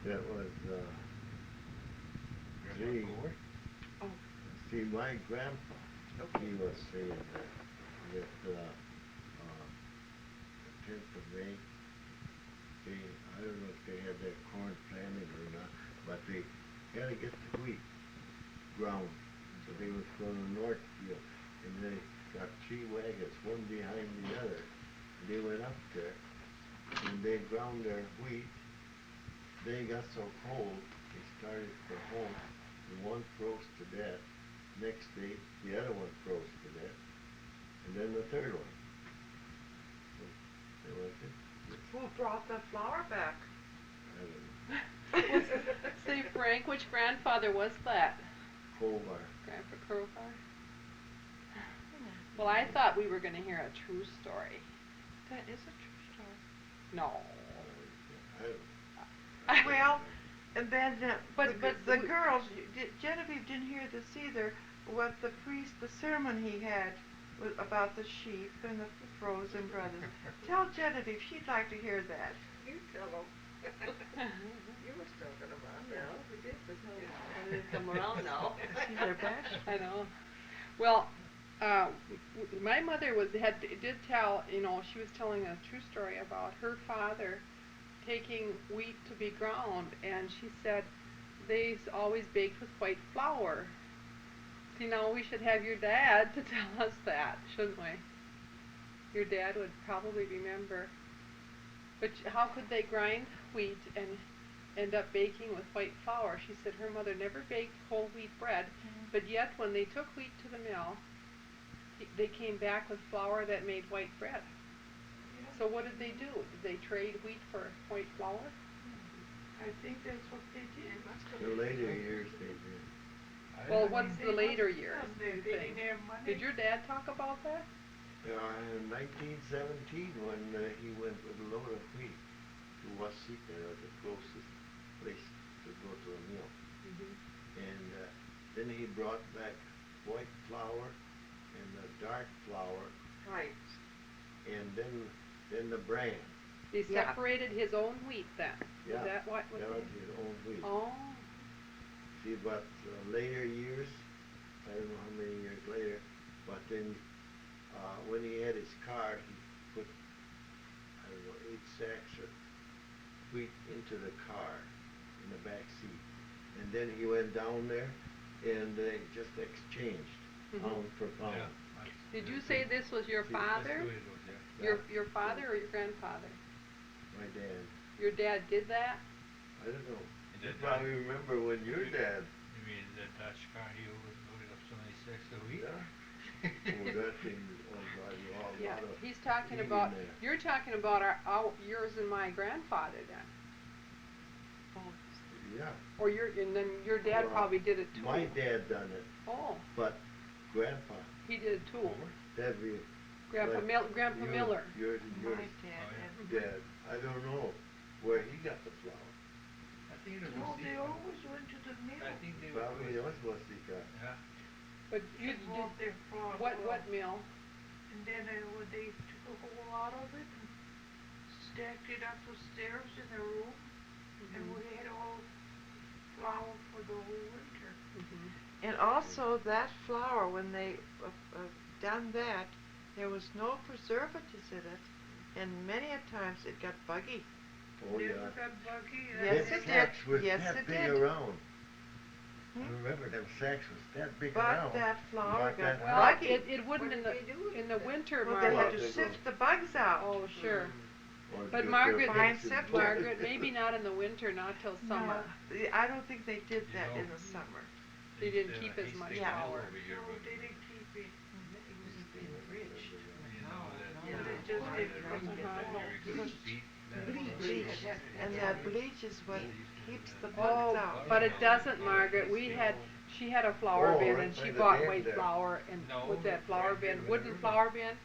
That was, Grandpa see, Gore? Oh. see, my grandpa, Okay. he was saying that, 10th of May, they, I don't know if they had that corn planted or not, but they had to get the wheat ground. So they was going to Northfield, and they got 3 wagons, one behind the other. And they went up there, and they ground their wheat. They got so cold, they started to go home, and one froze to death. Next day, the other one froze to death, and then the third one. So they went in. Who brought the flour back? I don't know. Say, Frank, which grandfather was that? Colbar. Grandpa Crowbar? Well, I thought we were going to hear a true story. That is a true story. No. I don't Well, and then But the girls, Genevieve didn't hear this either. What the priest, the sermon he had was about the sheep and the frozen brothers. Tell Genevieve, she'd like to hear that. You tell them. You was talking about it. No, we did, but no, I didn't come around now. See, they're back. I know. Well, my mother did tell, she was telling a true story about her father taking wheat to be ground, and she said they always baked with white flour. See, now we should have your dad to tell us that, shouldn't we? Your dad would probably remember. But how could they grind wheat and end up baking with white flour? She said her mother never baked whole wheat bread, but yet when they took wheat to the mill, they came back with flour that made white bread. Yeah. So what did they do? Did they trade wheat for white flour? I think that's what they did. The later years they did. Well, what's the later years? They you didn't think? have money. Did your dad talk about that? In 1917, when he went with a load of wheat to Wasika, the closest place to go to a mill, and then he brought back white flour and the dark flour, Right. and then the bran. He Yeah. separated his own wheat then. Yeah, Is that what that they was his own wheat. Oh. See, but later years, I don't know how many years later, but then when he had his car, he put, I don't know, 8 sacks of wheat into the car in the back seat. And then he went down there and they just exchanged pound for pound. Yeah. Did you say this was your See, That's the father? way it was, yeah. Your father or your grandfather? My dad. Your dad did that? I don't know. And You that probably remember when your dad. You mean that Dutch car he was loaded up so many sacks of wheat? Yeah. Oh, that thing was all Yeah. lot of He's talking wheat in about. there. You're talking about yours and my grandfather then. Yeah. Or and then your dad Well, probably did it too. My dad done it, Oh, but Grandpa, he did it too. that'd be Grandpa like Grandpa Miller. Yours, My yours, dad. dad. I don't know where he got the flour. I think it No, was they Wasika. always went to the mill. I think they were. Probably it was Wasika. Yeah. But you They bought their flour. what mill? And then they took a whole lot of it and stacked it up the stairs in their room, and we had all flour for the whole winter. And also that flour, when they done that, there was no preservatives in it, and many a times it got buggy. Oh yeah. Never got buggy. Them Yes, it sacks did. was Yes, that it big did. around. I Hmm? remember them sacks was that big But around. that flour But got that Well, buggy. it wouldn't What in did they do in the with it? winter, Well, they had Margaret. to They sift the bugs out. Oh, sure. Or But get Margaret, their Fine fixed sift. board. Margaret, maybe not in the winter, not till summer. No, I don't think they did that You know, in the summer. They used didn't to keep have a as much Hastings Yeah. Mill flour. over here, No, but they didn't keep it. It was being rich. you know that. Yeah, they just water didn't that runs bring it down back. here, because beet, that Bleach. water. And that bleach is what keeps the bugs Oh, out. but it doesn't, Margaret. She had a flour Oh, bin right and by she the bought dam white there. flour and No, with that flour right there bin, by the wooden river. flour bin.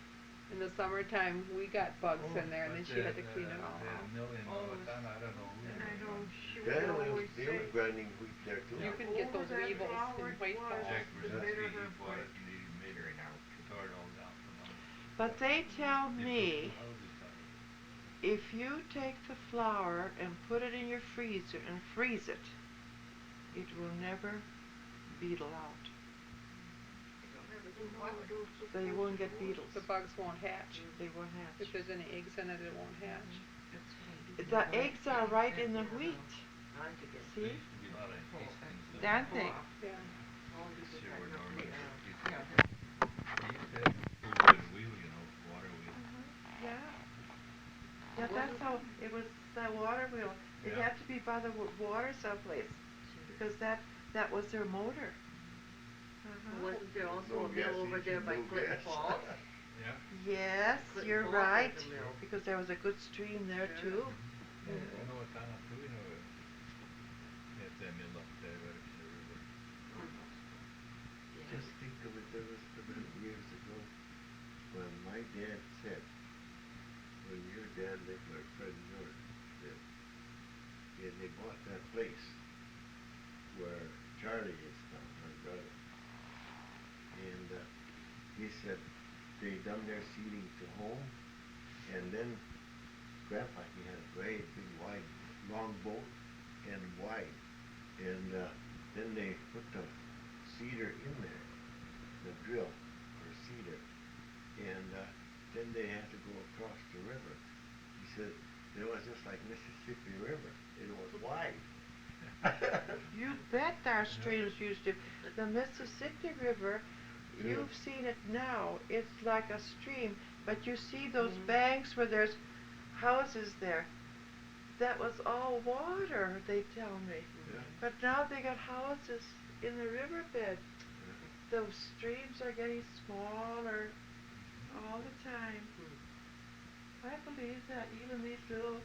In the summertime, we got bugs in there, and then But she had to that, clean it all that out. mill in Oh, Owatonna, I don't know who. And I know she Yeah, would always they say, were grinding wheat there too. You can get older those that weevils flour in white was, flour. Jack the Brzezinski, better he her bought bread. it and he made it out, tore it all down for them. But they tell They built me two houses out of it. if you take the flour and put it in your freezer and freeze it, it will never beetle out. So you won't get beetles. The bugs won't hatch. They won't hatch. If there's any eggs in it, it won't hatch. The eggs are right in the wheat. See? There used to be a lot of Hastings. Aren't they? Yeah. This year we're normally, they used to have food and wheel, you know, water wheel. Yeah. Yeah, that's how, it was the water wheel. It Yeah. had to be by the water someplace, because that was their motor. Wasn't there also No a mill gas, over there by no Clinton gas. Falls? Yeah. Yes, Clinton you're Falls right, has a mill. because there was a good stream there Yeah. too. You know what town too, you know, at that mill up there, right up in the river. Just think of it, there was about years ago when my dad said, when your dad lived where Fred and yours lived, and they bought that place where Charlie is now, my brother. And he said they done their seeding to home, and then Grandpa, he had a great big wide, long boat and wide, and then they put the cedar in there, the drill or cedar, and then they had to go across the river. He said it was just like Mississippi River. It was wide. You bet our streams used to. The Mississippi River, you've seen it now. It's like a stream, but you see those banks where there's houses there. That was all water, they tell me. Yeah. But now they got houses in the riverbed. Those streams are getting smaller all the time. I believe that even these little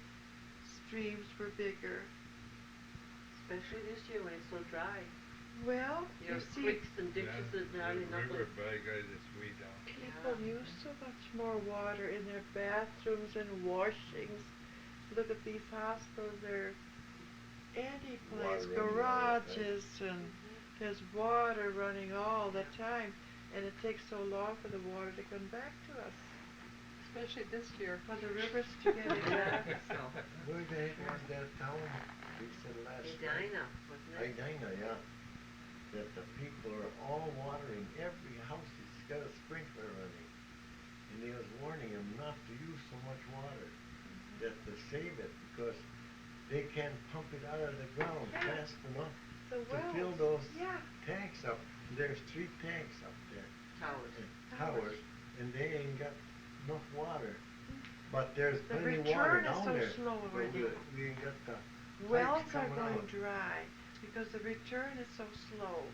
streams were bigger. Especially this year when it's so dry. Well, Your you see, creeks and ditches is not The enough. river by guys, it's way down. people use so much more water in their bathrooms and washings. Look at these hospitals, they're any place, Water running all the time. garages, and there's water running all the time, and it takes so long for the water to come back to us. Especially this year. For the rivers to get it back. Where the heck was that town? They said last night. Edina, wasn't it? Edina, yeah. That the people are all watering, every house has got a sprinkler running. And they was warning them not to use so much water, that to save it, because they can't pump it out of the ground Yeah. fast enough The to fill wells. those Yeah. tanks up. There's 3 tanks up there, Towers. towers, and they ain't got enough water. But there's The plenty of water return is down so there. slow But already. we ain't got the Wells pipes are coming going out. dry because the return is so slow.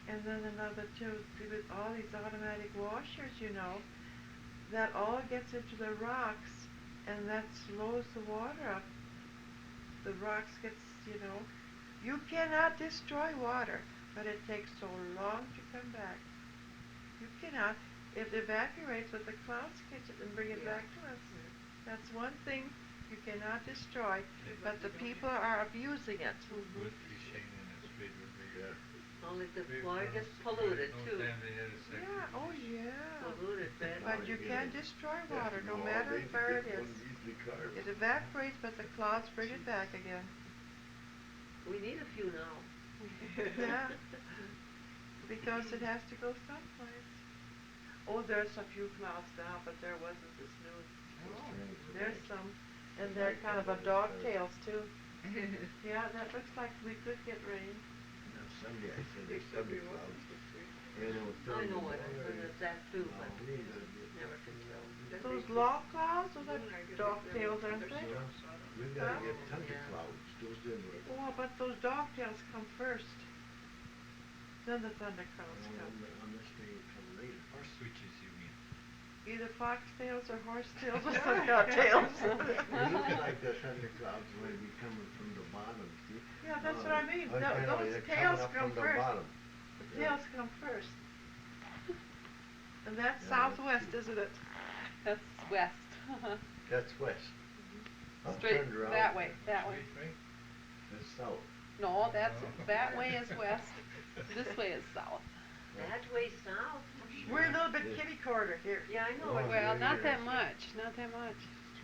And then another too, with all these automatic washers, you know, that all gets into the rocks and that slows the water up. The rocks gets, you know, you cannot destroy water, but it takes so long to come back. You cannot. It evaporates, but the clouds catch it and bring it back to us. That's one thing you cannot destroy, but the people are abusing it. Good fishing and it's big river. Only the Big water gets farms. polluted No too. time they had a second. Yeah, oh yeah. Polluted bad. But you can destroy water, no all matter day to where it get is. one easily carved. It evaporates, but the clouds bring it back again. We need a few now. Yeah. Because it has to go someplace. Oh, there's a few clouds now, but there wasn't this noon. There's some, and they're kind of a dog tails too. Yeah, that looks like we could get rain. Now Sunday, I said there's Sunday clouds. And it was I know it, Thursday I've heard morning. of that too, but We got- never can tell. Those long clouds, those are dog tails, aren't they? We gotta get thunder Yeah. clouds, those didn't work. Oh, but those dog tails come first. Then the thunder clouds No, come. on this day it come later. Or switches, you mean? Either fox tails or horse tails or sun cow tails. They look like the thunder clouds when they be coming from the bottom, see? Yeah, that's what I mean. I know, Those they're tails coming up come from the first. bottom. The Yeah. tails come first. And that's Yeah, that's southwest, true. isn't it? That's west. That's west. I'm Straight turned around. that way, that way. Straight, right? That's south. No, that way is west. This way is south. That way south. We're a little bit kitty corner here. Yeah, I know. Oh, it. Well, yeah, not yeah. that much, not that much.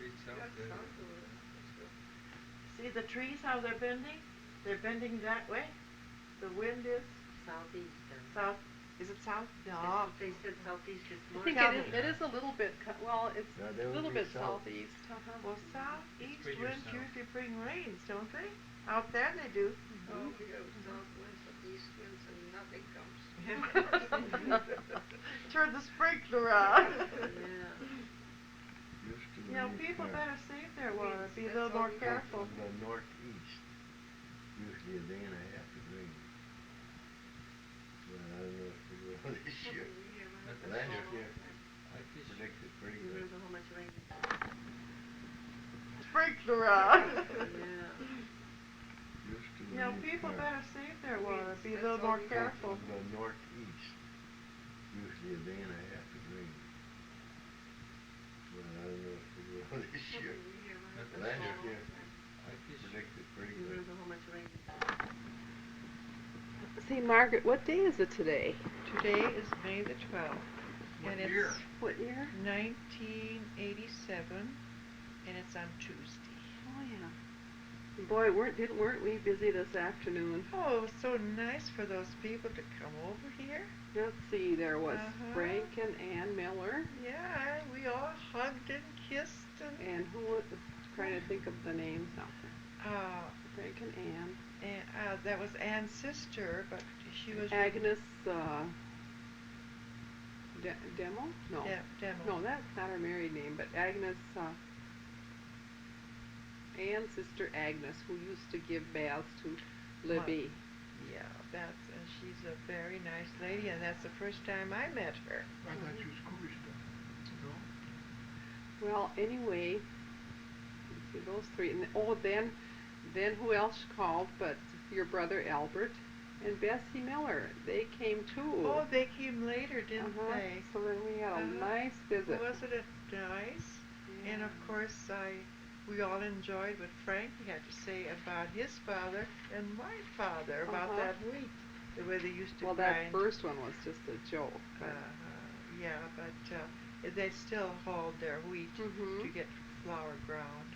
Street south That's there. south of it. That's good. See the trees, how they're bending? They're bending that way. The wind is Southeastern. south. Is it south? That's No. what they said southeast this I morning. think Tell it is a little bit, well, it's No, a they would little be bit south. southeast, Well, southeast further winds south. usually bring rains, don't they? Out there they do. Oh, we go southwest of east winds and nothing comes. Turn the sprinkler on. Yeah. Used to You know, rain people here better save their water. Be a That's little all more we got. careful. From the northeast. Usually a day and a half it rains. Well, I don't know if it will this year. Last year, I fish. predicted pretty You good. remember how much rain? Sprinkler on. Yeah. Used to You know, rain people here. better save their water. Be a That's little all more we got. careful. From the northeast. Usually a day and a half it rains. Well, I don't know if it will this year. Last year, I fish. predicted pretty You good. remember how much rain? See, Margaret, what day is it today? Today is May the 12th. What and it's year? What year? 1987, and it's on Tuesday. Oh, yeah. Boy, weren't we busy this afternoon? Oh, it was so nice for those people to come over here. Let's see, there was Uh-huh. Frank and Ann Miller, Yeah, we all hugged and kissed and who was, trying to think of the names now. uh, Frank and Ann. that was Ann's sister, but she was Agnes, Demo? No. Demo. No, that's not her married name, but Agnes, Ann's sister Agnes, who used to give baths to Libbie. Yeah, and she's a very nice lady, and that's the first time I met her. I thought you was Jewish though. Well, anyway, let's see, those three, and then who else called but your brother Albert and Bessie Miller? They came too. Oh, they came later, didn't Uh-huh. they? So then we had a Uh-huh. nice visit. Wasn't it nice? And of course, we all enjoyed what Frankie had to say about his father and my father about Uh-huh. that wheat, the way they used to Well, grind. that first one was just a joke. But Yeah, but they still hauled their wheat Mhm. to get flour ground.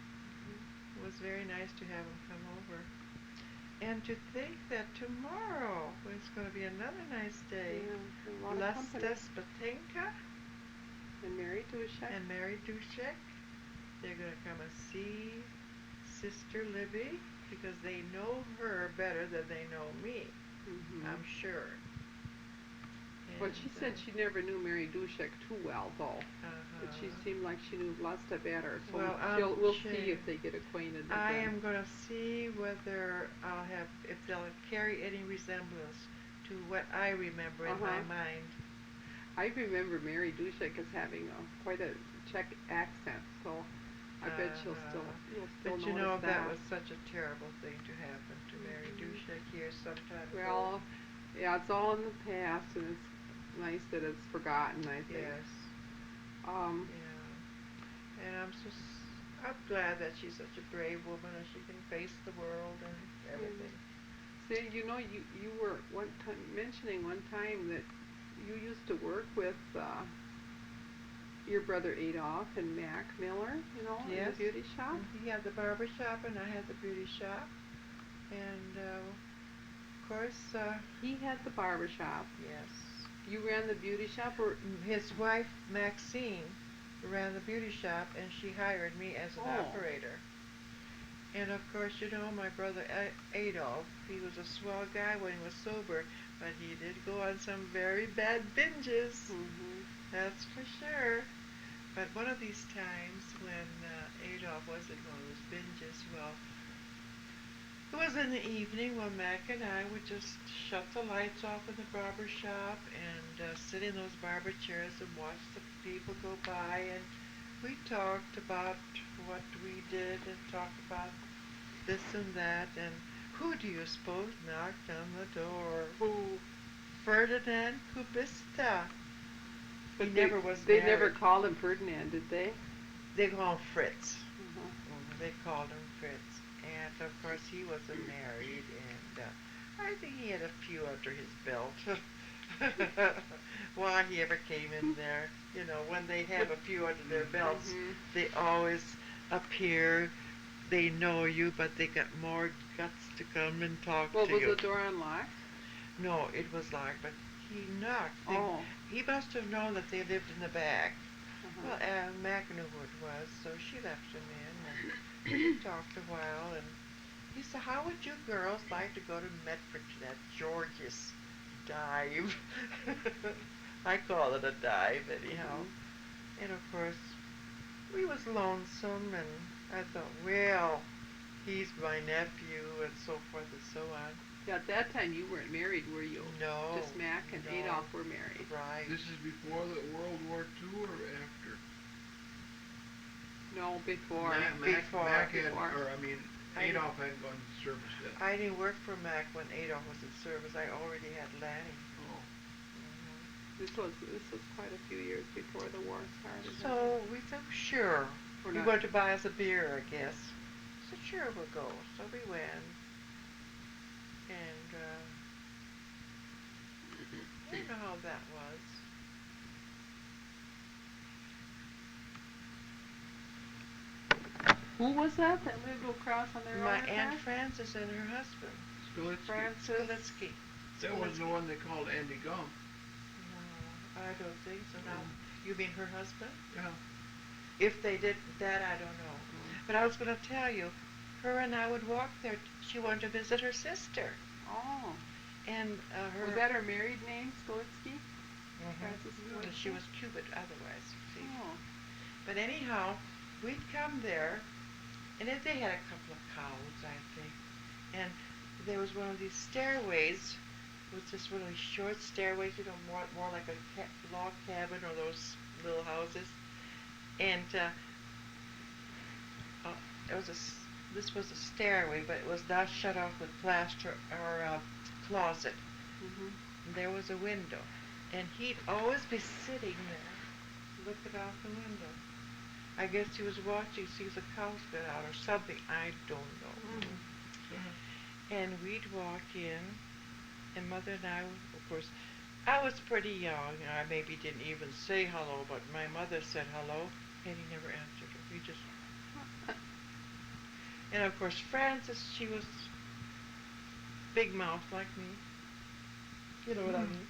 It was very nice to have them come over. And to think that tomorrow is going to be another nice day. yeah, a lot of company. Vlasta, Spatenka, And Mary Dušek. and Mary Dušek. They're going to come and see Sister Libbie because they know her better than they know me, Mhm. I'm sure. But she said she never knew Mary Dušek too well, though. But she seemed like she knew Vlasta better. So Well, we'll sure. see if they get acquainted I again. am going to see whether if they'll carry any resemblance to what I remember in my Uh-huh. mind. I remember Mary Dušek as having quite a Czech accent, so I bet you'll still But you notice know, that. that was such a terrible thing to happen to Mary Dušek here sometime ago. Well, yeah, it's all in the past, and it's nice that it's forgotten, I think. Yes. Um, Yeah. And I'm glad that she's such a brave woman and she can face the world and everything. See, you know, you were mentioning one time that you used to work with your brother Adolf and Mac Miller, you know, in Yes. the beauty shop. He had the barber shop and I had the beauty shop. And of course, He had the barber shop. yes. You ran the beauty shop, or His wife Maxine ran the beauty shop and she hired me as an Oh. operator. And of course, you know, my brother Adolf, he was a swell guy when he was sober, but he did go on some very bad binges. That's for sure. But one of these times when Adolf was in one of those binges, well, it was in the evening when Mac and I would just shut the lights off in the barber shop and sit in those barber chairs and watch the people go by, and we talked about what we did and talked about this and that, and who do you suppose knocked on the door? Who? Ferdinand Kubista. He never was They married. never called him Ferdinand, did they? They called him Fritz. Uh-huh. They called him Fritz. And of course he wasn't married, and I think he had a few under his belt. Why he ever came in there. You know, when they have a few under their belts, Mhm. they always up here, they know you, but they got more guts to come and talk Well, to was you. the door unlocked? No, it was locked, but he knocked. Oh. He must have known that they lived in the back. Uh-huh. Well, Mac knew who it was, so she left him in, and we talked a while, and he said, how would you girls like to go to Medford to that George's dive? I call it a dive, anyhow. And of course, we was lonesome, and I thought, well, he's my nephew, and so forth and so on. Yeah, at that time you weren't married, were you? No. Just Mac and no. Adolf were married. Right. This is before the World War II or after? No, before. Before. Mac had, Before. or I mean, Adolf hadn't gone to service yet. I didn't work for Mac when Adolf was in service. I already had Lanny. Oh. This was quite a few years before the war started. So we said, sure. We're You not- want to buy us a beer, I guess. I said, sure, we'll go. So we went. And, I don't know how that was. Who was that lived across on their My other Aunt side? Frances and her husband, Skolitsky. Francis Litsky. That wasn't the one they called Andy Gump. No, I don't think so. No. You mean her husband? Yeah. If they did that, I don't know. But I was going to tell you, her and I would walk there. She wanted to visit her sister. Oh. And her... Was that her married name, Stolitsky? Mhm. Frances And she Stolitsky? was Cuban otherwise, you see. Oh. But anyhow, we'd come there, and then they had a couple of cows, I think. And there was one of these stairways, was just one of these short stairways, you know, more like a log cabin or those little houses. And this was a stairway, but it was not shut off with plaster or a closet. Mhm. And there was a window, and he'd always be sitting there, looking out the window. I guess he was watching, see the cows get out or something. I don't know. And we'd walk in, and Mother and I, of course, I was pretty young, and I maybe didn't even say hello, but my mother said hello, and he never answered her. He just... And of course, Frances, she was big mouth like me. You know what I mean?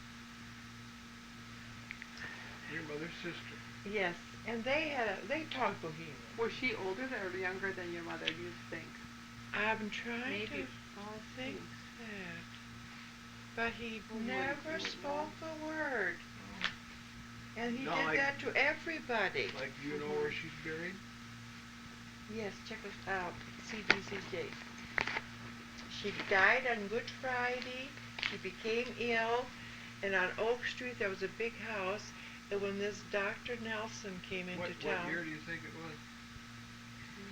Your mother's sister. Yes, and they talked Bohemian. Was she older or younger than your mother, do you think? I'm trying Maybe. to Oh, think that. But he Oh, never would spoke a word. And he No, did like- that to everybody. Like, do you know where she's buried? Yes, check us out. CDCJ. She died on Good Friday. She became ill. And on Oak Street, there was a big house. And when this Dr. Nelson came into What town... year do you think it was?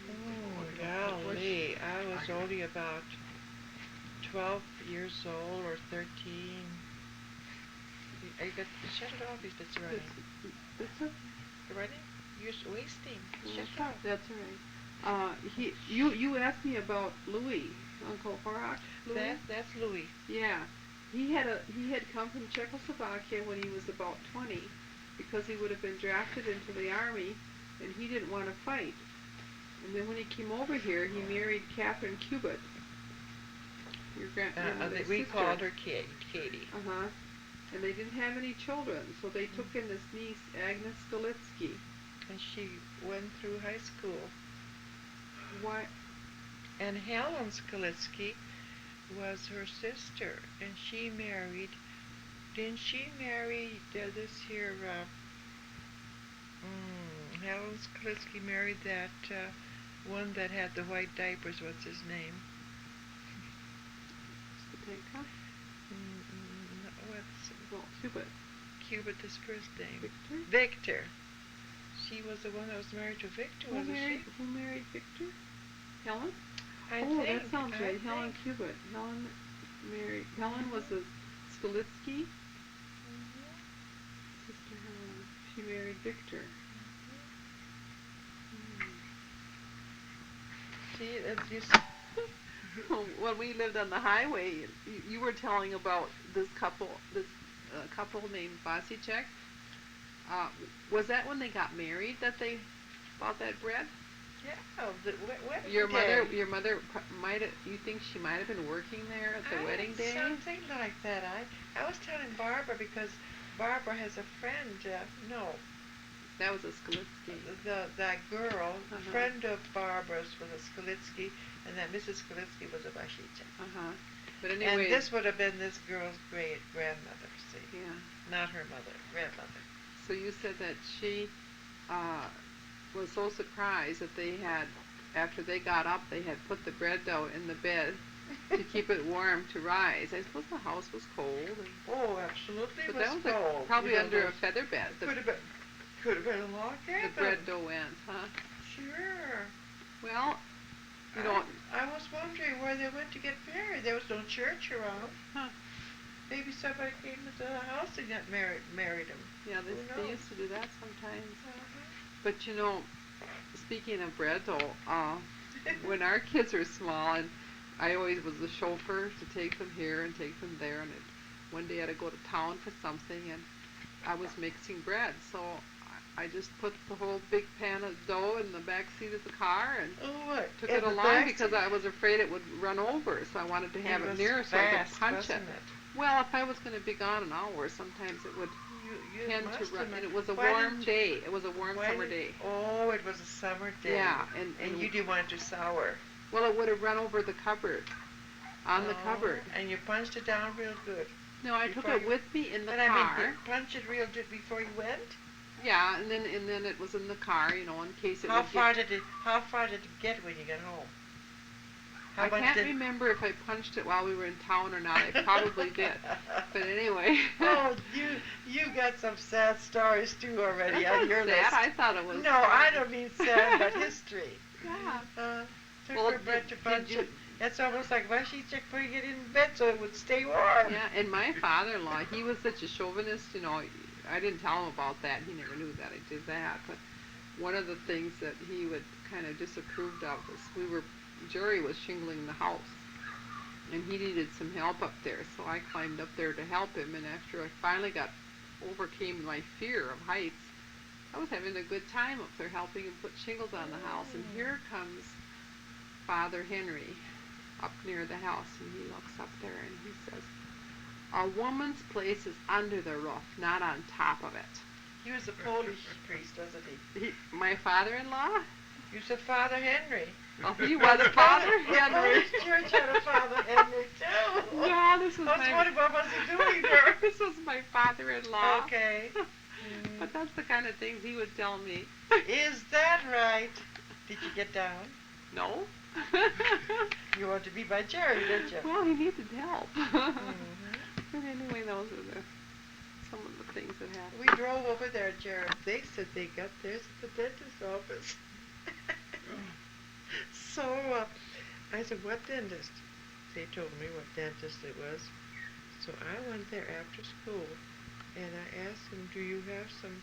Oh, golly. I was only about 12 years old or 13. You got shut it off if it's running. It's a, Running? You're wasting. Shut it off. that's right. You asked me about Louis, Uncle Horak. Louis? That's Louis. Yeah, he had come from Czechoslovakia when he was about 20, because he would have been drafted into the army, and he didn't want to fight. And then when he came over here, he married Catherine Cubitt. Your grandmother's We sister. called her Katie. Uh-huh. And they didn't have any children, so they took in this niece, Agnes Skolitsky. And she went through high school. Why? And Helen Skolitsky was her sister, and she married. Didn't she marry this here? Helen Skolitsky married that one that had the white diapers. What's his name? Spatenka? No, what's Well, Cubitt. Cubitt? His first name? Victor? Victor. She was the one that was married to Victor, Who wasn't she? who married Victor? Helen? I Oh, think. that sounds I right. Helen think. Cubitt. Helen was a Skolitsky. Sister Helen. She married Victor. See, that's just. When we lived on the highway, you were telling about this couple named Vasicek. Was that when they got married that they bought that bread? Yeah, the wedding Your day. mother might have, you think she might have been working there at the wedding day? Something like that. I was telling Barbara because Barbara has a friend, no, That was a Skalitsky. that girl, Uh-huh. friend of Barbara's was a Skalitsky, and that Mrs. Skalitsky was a Vashicha. Uh-huh. But anyway. And this would have been this girl's great grandmother, see. Yeah. Not her mother, grandmother. So you said that she was so surprised that they had, after they got up, they had put the bread dough in the bed to keep it warm to rise. I suppose the house was cold. Oh, absolutely, But it was that was cold. probably You know, under a those- feather bed. Could have been a log The cabin. bread dough went, huh? Sure. Well, you know, I was wondering where they went to get married. There was no church around. Huh. Maybe somebody came into the house and got married him. yeah, Who they knows? used to do that sometimes. Uh-huh. But you know, speaking of bread dough, when our kids were small, and I always was the chauffeur to take them here and take them there, and one day I had to go to town for something, and I was mixing bread, so I just put the whole big pan of dough in the back seat of the car and Oh, what? took In it the along back because seat? I was afraid it would run over, so I wanted to have it was near so I could fast, punch it. wasn't it? Well, if I was going to be gone an hour, sometimes it would You tend must to run, have and been- it was a why warm didn't day. It was a warm why summer did- day. Oh, it was a summer day. Yeah, And you didn't want it to sour. well, it would have run over the cupboard, on the Oh, cupboard. And you punched it down real good. No, I took before it you- with me in the But car. I mean, you punch it real good before you went? Yeah, and then it was in the car, you know, in case it How would far get. did it get when you got home? I can't remember if I punched it while we were in town or not. I probably did. But anyway. Oh, you got some sad stories too already That's on not your sad. list. I thought it was. No, I don't mean sad, but history. Yeah. Took Well, her bread to did punch you- it. It's almost like Vashichek putting it in bed so it would stay warm. Yeah, and my father-in-law, he was such a chauvinist, you know. I didn't tell him about that. He never knew that I did that. But one of the things that he would kind of disapproved of was Jerry was shingling the house, and he needed some help up there. So I climbed up there to help him, and after I finally overcame my fear of heights, I was having a good time up there helping him put shingles on the house. And here comes Father Henry up near the house, and he looks up there and he says, "A woman's place is under the roof, not on top of it." He was a Polish priest, wasn't he? My father-in-law? You said Father Henry. Oh, he was Father The Henry. Polish church had a Father Henry too. No, this was I was my. wondering what was he doing there. This was my father-in-law. Okay. But that's the kind of things he would tell me. Is that right? Did you get down? No. You wanted to be by Jerry, didn't you? Well, he needed help. Mhm. But anyway, those are some of the things that happened. We drove over there, Jerry. They said they got theirs at the dentist's office. So I said, "What dentist?" They told me what dentist it was. So I went there after school, and I asked him, "Do you have some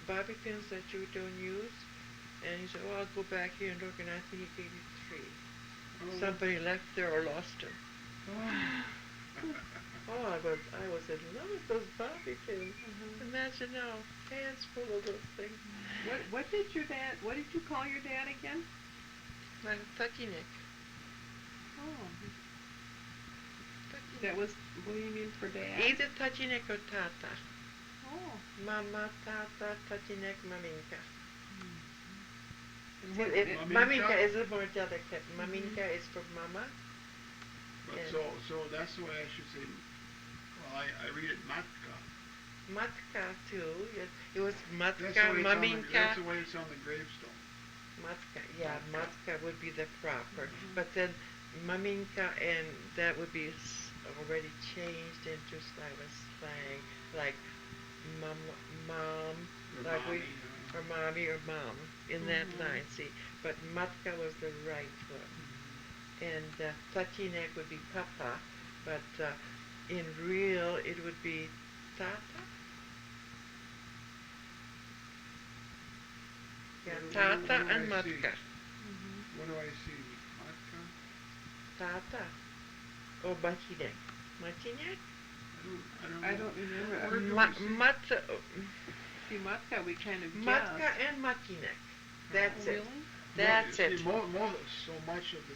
bobby pins that you don't use?" And he said, "Oh, I'll go back here and look," and I think he gave you 3. Somebody left there or lost them. Oh, I was in love with those bobby pins. Imagine now, hands full of those things. What did you call your dad again? Like Tatinik. Oh. That was, what do you mean for dad? Either Tatinik or Tata. Oh. Mama, Tata, Tatinik, Maminka. What- Maminka is a more delicate. Maminka is for mama. But Yeah. so that's the way I should say. Well, I read it Matka. Matka too. Yes. It was Matka, That's the way it's on the, Maminka. that's the way it's on the gravestone. Matka, yeah, Matka would be the proper. But then Maminka, and that would be already changed into like a slang, like mom, Or like mommy, or mommy or mom in that line. See, but Matka was the right one, and Tatinek would be papa, but in real it would be tata. Yeah, tata What do and I see? matka. What do I see? Matka? Tata. Or Matinek. Matinek? I don't remember. Where do Ma- we see? Mat- See, Matka, we kind of Matka guessed. and Matinek. That's Oh, it. really? That's it. See, so much of the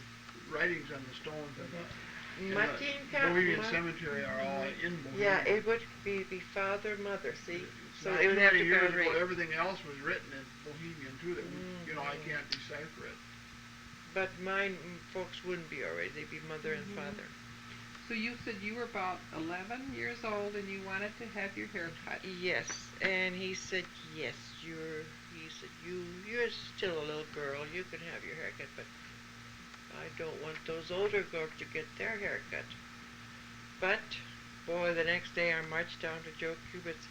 writings on the stones in the Matinka, Bohemian Cemetery are all in Bohemian. yeah, it would be father, mother, see? It's So not it would too have many to years go ago, right. everything else was written in Bohemian too, that, I can't decipher it. But mine folks wouldn't be already, they'd be mother and father. So you said you were about 11 years old and you wanted to have your hair cut. Yes, and he said, yes, you're still a little girl, you can have your hair cut, but I don't want those older girls to get their hair cut. But, boy, the next day I marched down to Joe Cubitt's.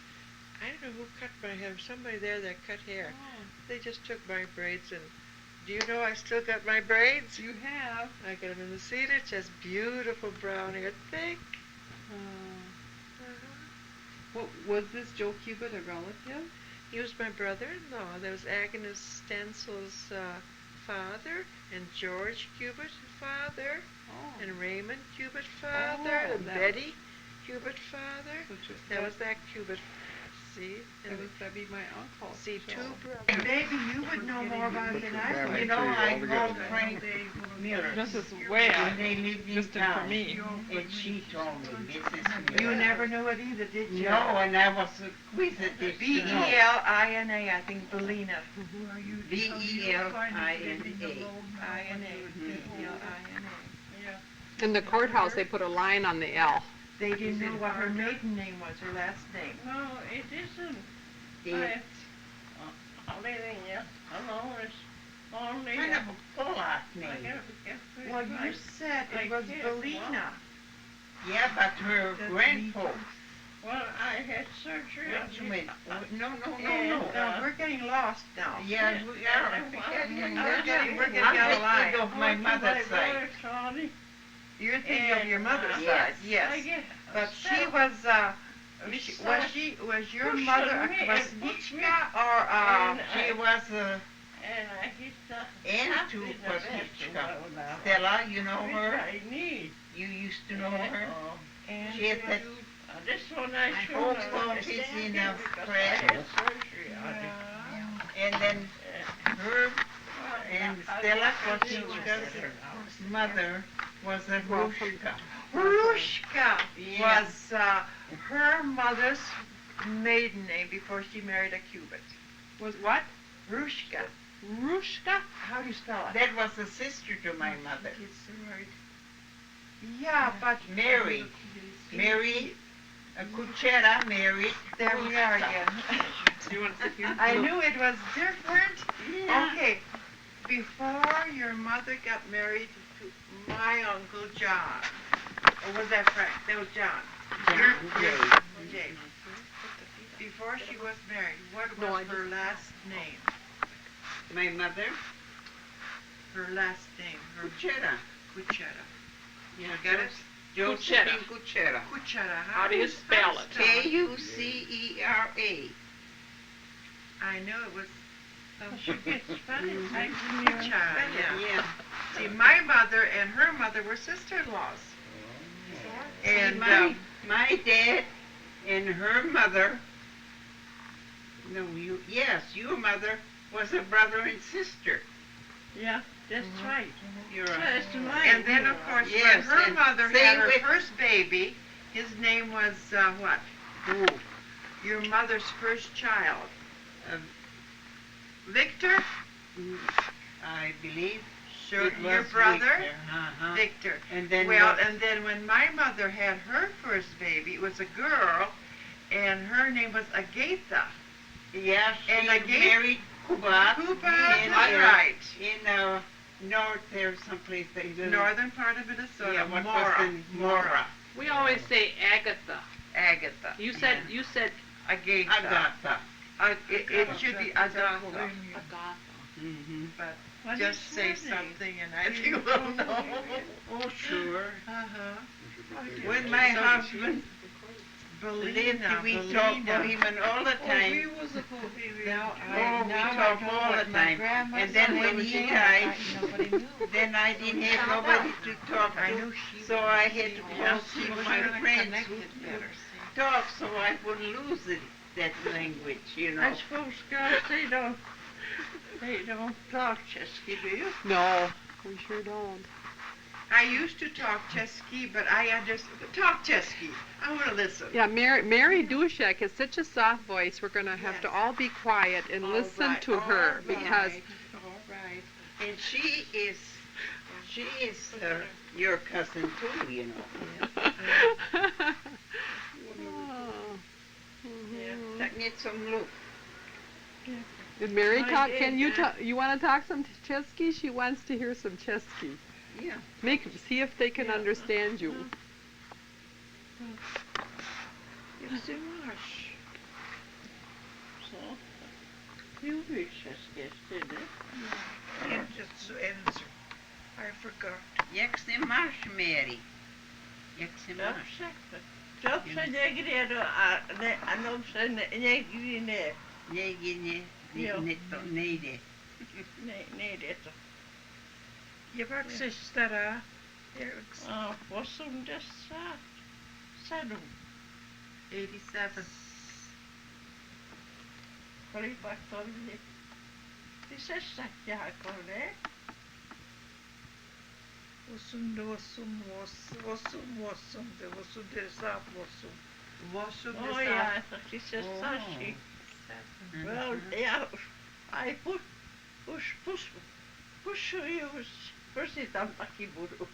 I don't know who cut my hair, somebody there that cut hair. Oh. They just took my braids and, do you know I still got my braids? You have. I got them in the cedar, just beautiful brown hair, thick. What was this Joe Cubitt a relative? He was my brother-in-law. There was Agnes Stenzel's father, and George Cubitt, father, Oh. and Raymond Cubitt, father, Oh, and that Betty Cubitt, father. That was that Cubitt. See? That'd be my uncle. See, so. two brothers. Maybe you would know more about it than I would. You know, I called Frank Miller. This is way out. When they lived in Distant for town, me. and she told me, Mrs. You Miller. never knew it either, did you? No, and I was inquisitive to know. B-E-L-I-N-A, I think, Belina. B-E-L-I-N-A. I-N-A. In the courthouse, they put a line on the L. They didn't know what her maiden name was, her last name. No, it isn't. It's Only, kind of a Polak name. Well, you said it was Belina. Yeah, but her grandfolks. Well, I had surgery on Wait a minute. No. No, we're getting lost now. Yeah, we are. We're getting I'm out of thinking line. of my mother's side. You're thinking of your mother's Yes. side, yes. But she was, was your Push mother on me a and push me. Kwasniczka or She was And I hit the aunt to Kwasniczka. Stella, you know her? I need. You used to know her? and She had that This one I should whole have stone piece in a I thread. had surgery on it. And then her and Stella Kwasniczka's mother was a Hrushka. Hrushka Yeah. was her mother's maiden name before she married a Cubitt. Was what? Hrushka. Rushka? How do you spell it? That was a sister to my mother. Yeah, but Mary. Kuchera married. there we are again. Do you want to sit here? I knew it was different. Yeah. Okay, before your mother got married to my Uncle John, or was that Frank? That was John. Jay. Before she was married, what No, was I her last name? My mother, Her last name, her Kuchera. Kuchera. Yeah, Got it? Josephine Kuchera. Kuchera. How do you spell it? Kuchera. I knew it was She gets Spanish. Kuchera, yeah. Yeah. See, my mother and her mother were sister-in-laws. And my dad and her mother, your mother was a brother and sister. Yeah, that's right. You're right. That's right. and then, of course, Yes, when her and mother say had her with- first baby, his name was what? Who? Your mother's first child. Um, Victor? I believe Sure, it your was brother? Victor. Uh-huh. Victor. And then Well, and then when my mother had her first baby, it was a girl, and her name was Agatha. yeah, she and I gave- married Cuba. Cuba, in, that's right. In north there, someplace that Northern part of Minnesota, Yeah, what Mora. was in Mora. We always say Agatha. Agatha. You said Agatha. Agatha. It should be Agatha. Agatha. Mm-hmm. But What just is say her name? something and I think we'll know. Oh, sure. Uh-huh. When my So- husband lived, Belina, we talked Belina. Bohemian all the time. was a Bohemian. Now Oh, we now talk I know all what the my time. grandmother And then said when was he doing. died, Nobody knew. then I didn't have nobody to talk I to, knew she so I had to call she some was of my really friends connected who better. could talk so I wouldn't lose that language, you know. I suppose girls, they don't. They don't talk Chesky, do you? No, we sure don't. I used to talk Chesky, but I understand. Talk Chesky. I want to listen. Yeah, Mary Dušek has such a soft voice. We're gonna have to all be quiet and listen to her because. All right. And she is your cousin too, you know. Oh. Mhm. That needs some look. Did Mary I talk? did, Can you yeah. talk? You want to talk some Chesky? She wants to hear some Chesky. Yeah. See if they can Yeah. understand you. It's a marsh. So, you read Chesky, did it? And just answer. I forgot. Jak se máš, Mary? Jak se máš? Dobrze, niekde, ano se niekdy ne. Někdy Jo. to nejde. Nejde to. Jak jsi stará? 87. 87. Kolik pak to je? Ty seš tak jako, ne? 88. Oh ja, tak ty seš starší. Well, ja, aj puszuju, si tam taky budu.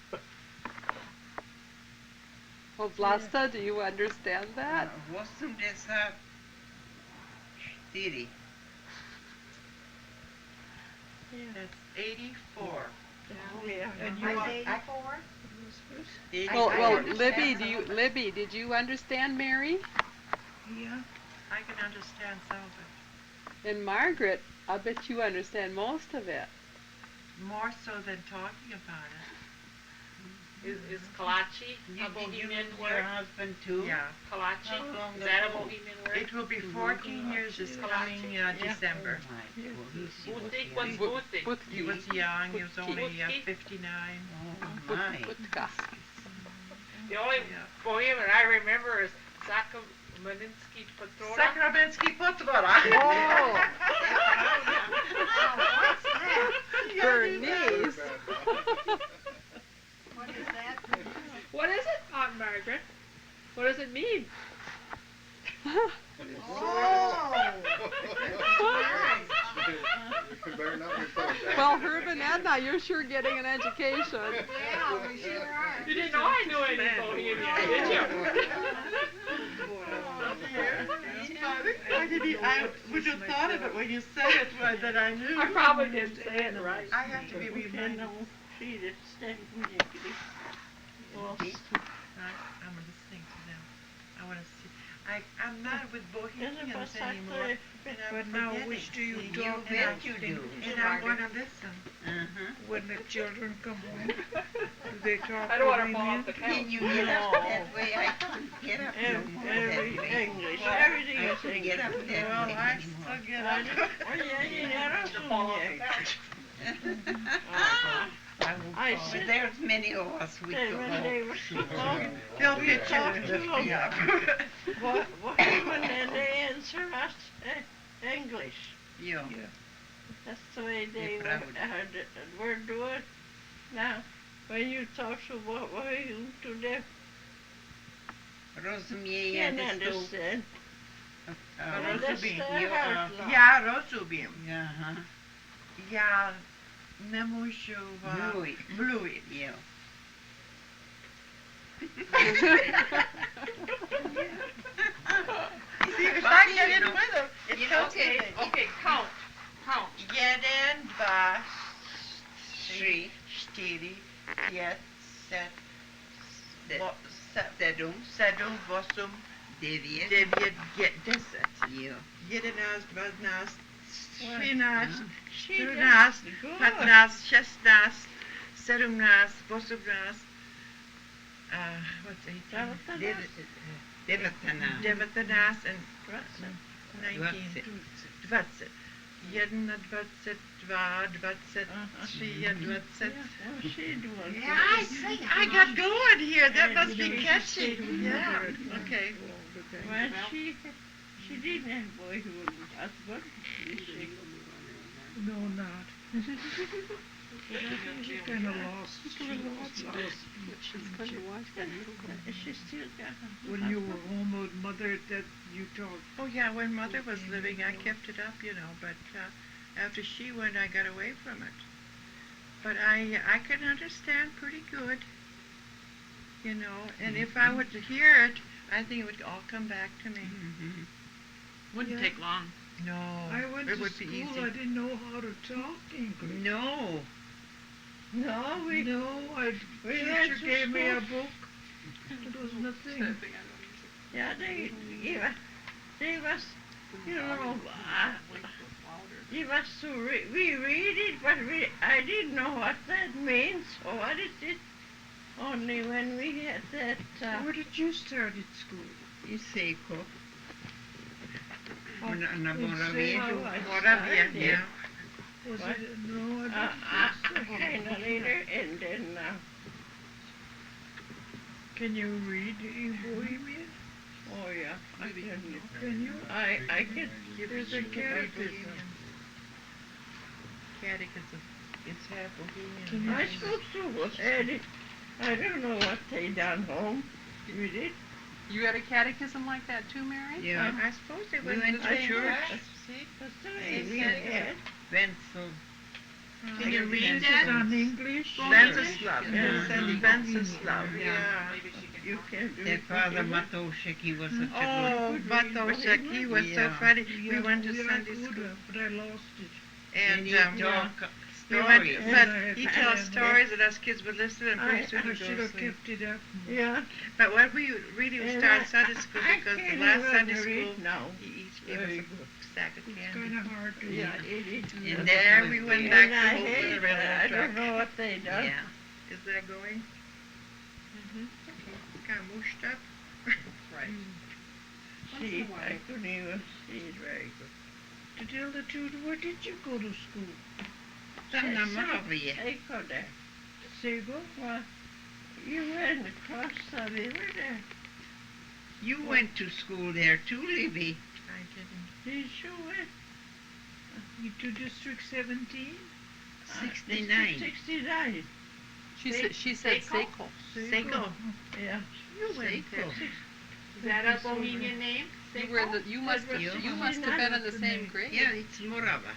Well, Vlasta, do you understand that? 84. That's 84. Oh, yeah. And you are 84? Well, Libbie, did you understand Mary? Yeah, I can understand some of it. And Margaret, I bet you understand most of it. More so than talking about it. Is kolache You a did Bohemian your word? husband too? Yeah. Kolache? How long Is that a ago? Bohemian word? It will be 14 years this coming December. What's Butik? He was young, he was only 59. Oh my. Butka. The only Yeah. Bohemian I remember is Zakameninski Patrona. Sakramentsky Potvora. Oh, What's that? Bernice. What is that? What is it, Aunt Margaret? What does it mean? Well, Herb and Edna, you're sure getting an education. Yeah, we sure are. You didn't know I knew any Bohemian, did you? I would have thought of it when you said it, that I knew. I probably didn't say it right. I have to be reminded. I'm listening to them. I want to see. I'm not with Bohemians anymore. But now which do you You talk bet you do. And I'm going to listen. Uh-huh. When the children come home, do they talk I don't want to fall Bohemian? off the Can couch. you get up that way? I couldn't get up no more that way. English. I Everything is couldn't English. get up that Well, way I anymore. still get up. To fall off the couch. I But said there's many of us we that go when home. they were small, They'll we get talked you to to lift me up. what when they answer us English. Yeah. That's the way they They're were doing. Now, when you talk to what were you to them, Rozumieje can't det stod. understand. Rozumiem. Understand her. Ja rozumiem. Jaha. Ja ne можу Bluj. bluj. Ja. See, if I get in with them, it You comes Okay, to me. okay, count. Count. 1, 2, 3, 4, 5, 6, De- 7, 7, 8, 9, 9, 10. ja. 11, 12, 13, She 14, does good. 15, 16, 17, 18, what's 18? 19. 19 and 19, 20. 21, 22, 23, 20. She doing Yeah, I got going here. That must be catchy. Yeah. Okay. Well, she didn't have boyhood husband. No, not. But I think she's kind of lost. She's going to watch that little bit. She still got When you were home with mother, that you talked. Oh, yeah, when mother was living, I kept it up, but after she went, I got away from it. But I can understand pretty good, and if I would hear it, I think it would all come back to me. Wouldn't take long. No, I went it to would be school, easy. I didn't know how to talk English. No. No, No, teacher gave me a book. It was nothing. Yeah, they was, give us to we read it, but I didn't know what that means, or what is it. Only when we had that, Where did you start at school? Iseko. In Moravia, yeah. Was What? it? No, I didn't think so. Kind of later, and then, Can you read in Bohemian? oh yeah, I can, Can you? I can give There's you a the catechism. Catechism. It's half Can Bohemian. you I just- supposed to was at it. I don't know what they done home. You did? You had a catechism like that too, Mary? Yeah. I suppose they went to to church. church. See? That's the See, way we catechism. had. Pencil. Can you read Is that? it on English? Venceslav. Yeah. Yes, and Venceslav. Yeah. Yeah. Maybe she can. You can do Their it. father Matoshek, he was such a Oh, good. Bartoszek, he was so Yeah. funny. Yeah, We went to I Sunday could school. have, but I lost it. And he And talk we went, stories. but he Yeah. tells stories and us kids would listen and pretty soon I we should go to have sleep. kept it up. Yeah, but when we really would start Sunday school, because the last Sunday school, now. he each gave us a sack of It's candy. kind of hard to Yeah, read. it is. And And that there was we went big. back And to I Hope hate the railroad track. what they done. Yeah. Is that going? Kind of mushed up. Right. See, I couldn't even see it very good. To tell the truth, where did you go to school? Sanna Moravia. I go there. Sego? Well, you went across the river there. You went to school there too, Libbie. I didn't. Did you went? To District 17? 69. 69. She said Seiko. Seiko. Yeah. You went there. Is that a Bohemian name? You were you must have been in the same grade. Yeah, it's Morava.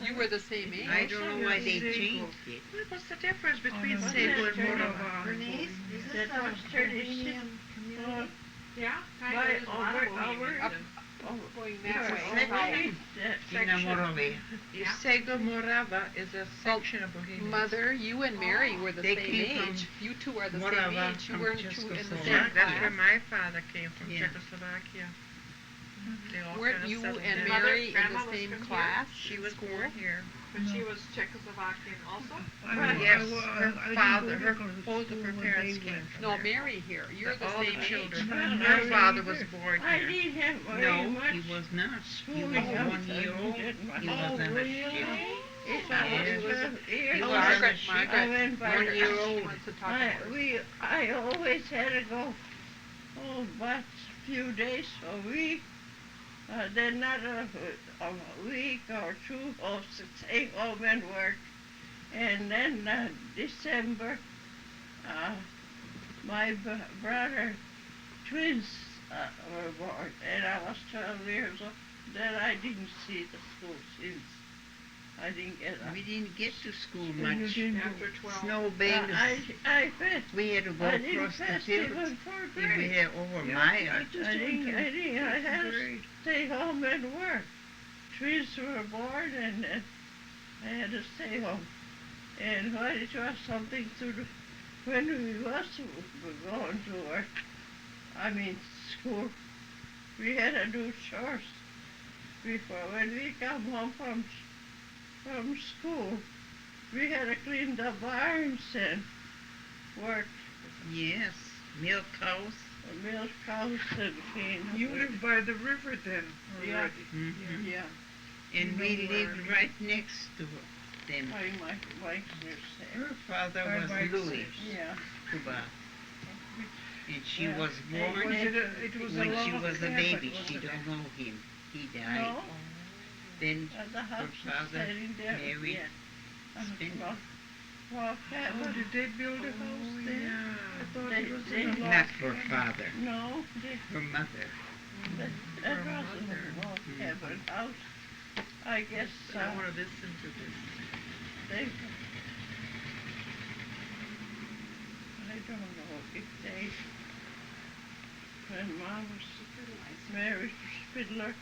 You were the same age. I don't know why they Sego. changed it. What's the difference between Oh, no, Sego and that's Morava? Bernice, is this That a was 36. Bohemian community? Yeah, kind Right, of. There's a lot of over- Bohemians. Up, Oh, going yeah, that way. section. Ina Moravia. Yeah. Sego Morava is a section of Bohemia. Mother, you and Mary were the They same came from age. You two are the Morava, same age. You from weren't two in the same Czechoslovakia. That's where class. my father came from, Yeah. Czechoslovakia. They all Weren't kinda you settled and down. Mary in Grandma the was same from here? class? She in was school? born here. But she was Czechoslovakian also? Yes, I her didn't father, go her, to both of her school when parents they came went. from No, there. Mary here. You're the All same the age. children. Not Her Mary father either. was born I here. didn't have very No, he was not. He was Oh, 1 year old. He was Oh, on a really? ship. He was Margaret, I Margaret, went by 1 year She old. wants to talk about it. I always had to go, but few days a week, then not a week or two, or stay home and work. And then December, my brother, twins were born, and I was 12 years old. Then I didn't see the school since. I didn't get We didn't get to school You much. didn't go. After 12. Snow bangs. I bet. We had to go I didn't across the pass fields. even for And we grade. had over Yeah, my I yard. just I went to I had to grade. stay home and work. Twins were born and I had to stay home. And when it was something to do, when we was going to work, school, we had to do chores before. When we come home from school, we had to clean the barns and work Yes, milk cows. the milk cows and clean. You lived by the river then Yeah. already. Mm-hmm. Yeah, And we lived right next to them. my sister. Her father By was Mike's Louis Yeah. Cuba. And she Yeah. was And born Was it was a when she log was a cabin, baby. wasn't She it? don't know him. He died. No, Then The house her is father standing there. married Yeah. Spinler. Well, that Oh, was, did they build a house then? I thought it was They- in a log Not her cabin. father, no, her mother. that wasn't a log cabin house. I guess, I wanna listen to this. they, I don't know if they, when Mom was married to Spinler,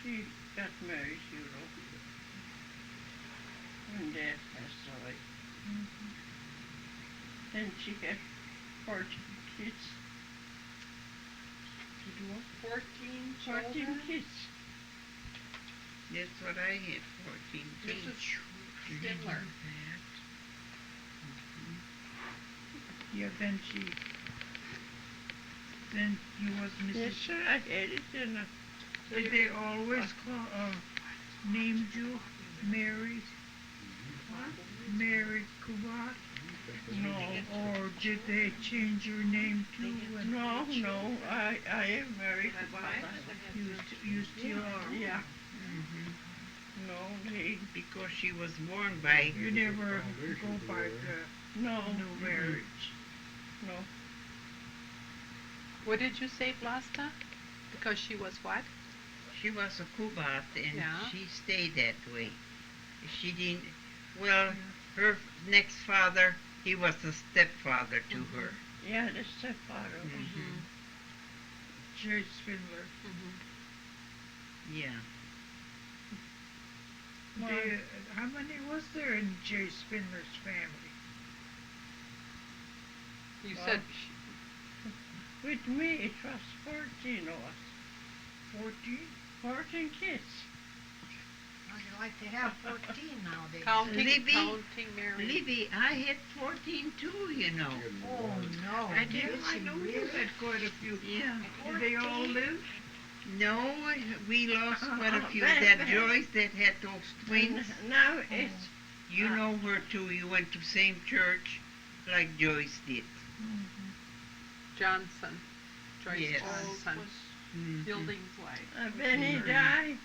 she got married, you know, when Dad passed away. Then she had 14 kids. 14 14 children? kids. That's what I had, 14 This too. is Spinler. Yeah, then you was Yes, Mrs. sir, I had it in a, Did they always named you Mary? Mary Kubat? no, Or did they change your name too? no, I am married to Baba. You still are? Yeah, Mm-hmm. no, they, Because she was born by, You never go by the no, new marriage? no. What did you say, Vlasta? Because she was what? she was a Kubat and Yeah. she stayed that way. She didn't, well, her next father, he was a stepfather to her. Yeah, the stepfather. Mm-hmm. Jay Spindler. Yeah. How many was there in Jay Spindler's family? You Well, said, With me, it was 14 of us. 14? 14 kids. How'd you like to have 14 nowadays? Libbie? counting Mary. Libbie, I had 14 too, you know. Oh, no. I did. Did I she know you really? had quite a few. Yeah. Did they all live? No, we lost quite a few. back That then. Joyce that had those twins, Now it's, you know her too. You went to same church like Joyce did. Johnson. Joyce Yes. Johnson. Mhm. Fielding's wife. Benny died,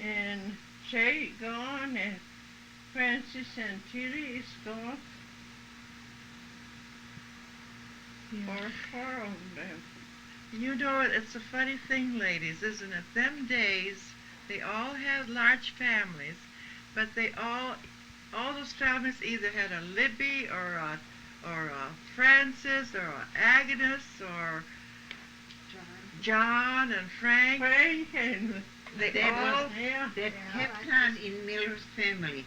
and Jay gone, and Francis and Tilly is gone. Four of them. You know, it's a funny thing, ladies, isn't it? Them days, they all had large families, but they all those families either had a Libbie or a Francis or a Agnes or John and Frank. Frank and, They That all was yeah, that Yeah, kept I on in Miller's family.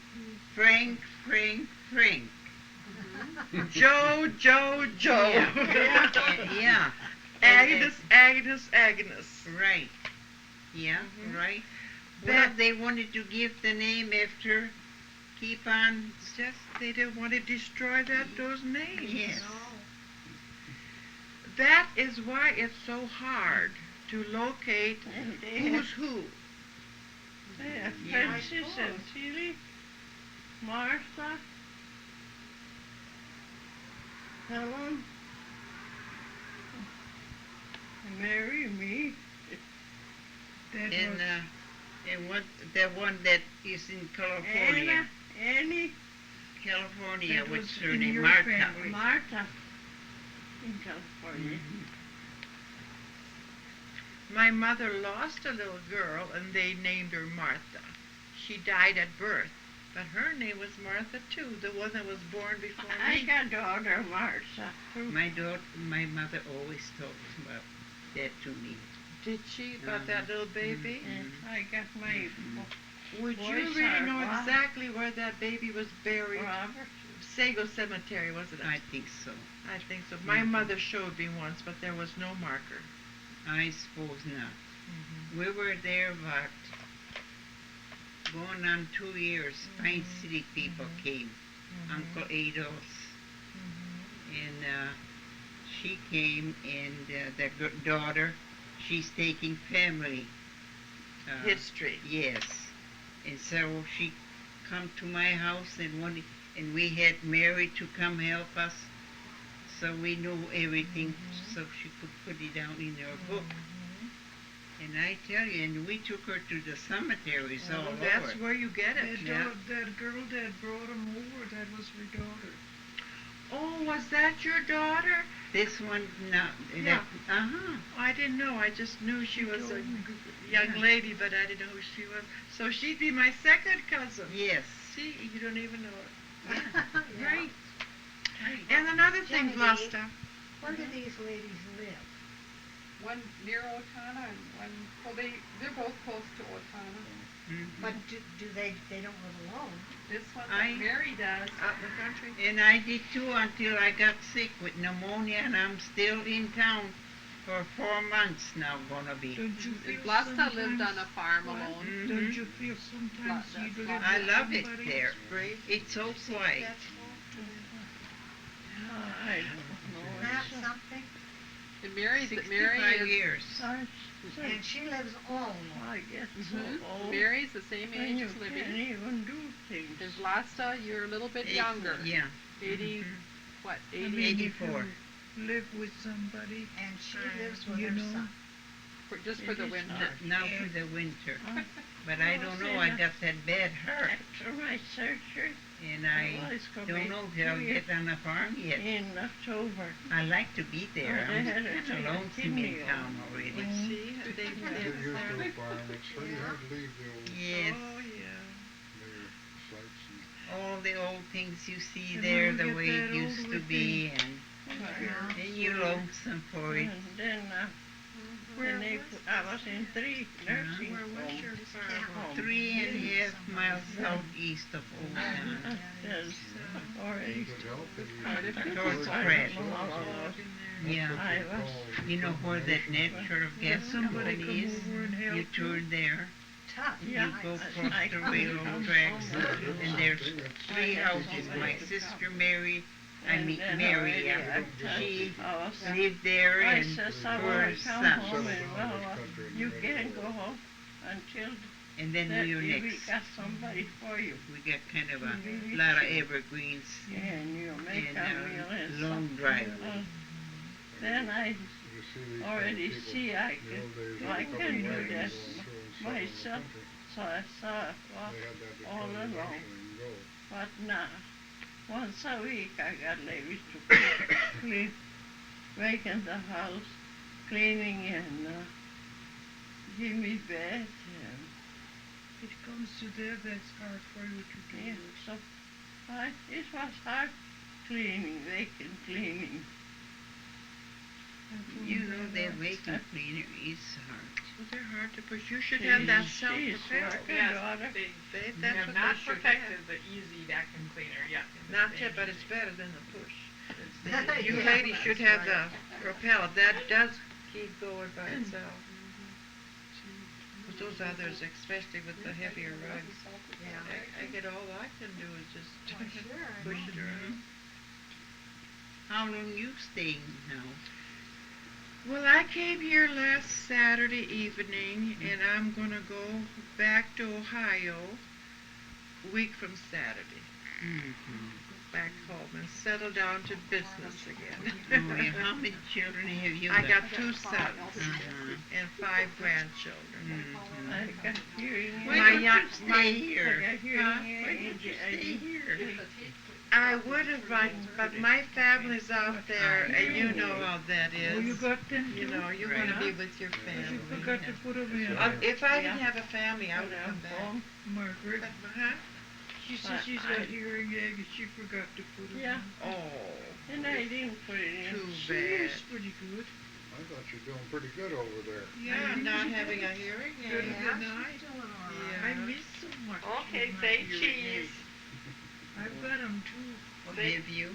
Frank, Frank, Frank. Joe. Yeah. Agnes. Right. Yeah, Mhm. right. That- Well, they wanted to give the name after, keep on, It's just they didn't want to destroy those names. yes. That is why it's so hard to locate and they had, who's who. they had Yeah, I Francis and Tilly, Martha, Helen, Mary, me. That And was, and what the one that is in California, Annie, California, That what's was her in name? your Martha. family. Martha, in California. My mother lost a little girl and they named her Martha. She died at birth, but her name was Martha too, the one that was born before I me. got daughter Martha. My mother always talks about that to me. Did she about that little baby? And I got my Would you Boys really are know wild. exactly where that baby was buried? Robert. Sago Cemetery, wasn't it? I think so. I think so. My mother showed me once, but there was no marker. I suppose not. We were there about going on 2 years. Pine City people came. Uncle Adolph's. And she came and the daughter, she's taking family. History. Yes. And so she come to my house and we had Mary to come help us. So we knew everything so she could put it down in her book. And I tell you, and we took her to the cemeteries all over. That's where you get it. That girl that brought him over, that was her daughter. Oh, was that your daughter? This one, no. Yeah. Uh-huh. I didn't know. I just knew she was a young Yeah. lady, but I didn't know who she was. So she'd be my second cousin. Yes. See, you don't even know it. Yeah. Right. And another thing, Genevieve. Vlasta. Where do these ladies live? One near Otana and one, well, they're both close to Otana. Mhm. But do they don't live alone? This one, I- Mary does. Out in the country. And I did too until I got sick with pneumonia, and I'm still in town for 4 months now, gonna be. Don't you feel Vlasta lived on a sometimes- farm alone. Mhm. Don't you feel sometimes That's you'd live Vlasta. I with love it somebody? there. Great. It's so quiet. I don't know. Not It's, something? And Mary 65 is, years. And she lives alone. I get so Mhm. old. Mary's the same and age you as can't Libbie. even do things. And Vlasta, you're a little bit younger. Yeah. 80, Mhm. what, I 80? mean, if 84. you live with somebody, And she lives with you her know, son. Just for the It is winter. not. Now for the winter. Oh. But I don't know, I got that bad heart, After my surgery, and I it's gonna don't be know if I'll 2 get on the farm yet. in October. I like to be there. Oh, I'm they had a kind of lonesome kidney in town already. Mm. See, they Get used to a farm, it's pretty hard to leave the old, Yes, Oh, yeah. their sights and all the old things you see And there, when the you way get it that used old to with be, and you're lonesome for it. And then, when I was in 3 nursing where was homes. your farm? Home. 3.5 miles southeast of Old Town. There's already good help and you. Quite a few Towards people. Fred. Oh, Yeah. I was. You know where that natural gas Somebody come company is? over and help You turn there, Tough. Yeah, you go nice. across the railroad tracks, and there's 3 houses. My sister Mary, Mary, she lived there, I and said, I her want to come son. home and well, you can't go home until And then that we're we next. got somebody for you. We got kind of a lot of evergreens And you make and a meal and a long stuff. driveway. Then I You see these already people, see I the old days, can, there I was a can do couple that wagons going through and stuff in the myself. country. So I saw it walk They had that to all cover the along. back and go. But now, once a week I got ladies to clean, making the house, cleaning and give me bed and it comes to that, that's hard for you to do. yeah, so it was hard cleaning, vacuum cleaning. You know that vacuum cleaner is hard. They're hard to push. You should have that She's self-propelled. working, Yes, daughter. they That's have what not they should perfected have. the easy vacuum cleaner yet. in this Not day yet, and but age. it's better than the push. Yeah, You ladies should that's have right. the propelled. That does keep going by itself. But those others, especially with the heavier rugs, Yeah. I get all I can do is just Well, sure, I push know. it around. How long you staying now? Well, I came here last Saturday evening, and I'm gonna go back to Ohio a week from Saturday. Mm-hmm. Back home and settle down to business again. Oh, yeah. How many children have you I got? got 2 sons Uh-huh. and 5 grandchildren. Mhm. I got hearing Why aids. don't young- you stay I here? got hearing Huh? Why don't aids. you stay here? I would have, but my family's out there, and you know how that Oh, you is. got them You too? know, you Right. want to be with your You family. forgot to put them in. If I didn't have a family, I would Yeah, come back. home. Margaret, Huh? she says she's got hearing aid and she forgot to put them Yeah. in. Oh, And I didn't put it in. too She bad. is pretty good. I thought you were doing pretty good over there. Yeah, not having a hearing aid. Good Yeah, night. she's doing all right. Yeah. I miss so much. Okay, with my say hearing cheese. aid. I've got them too. Have you?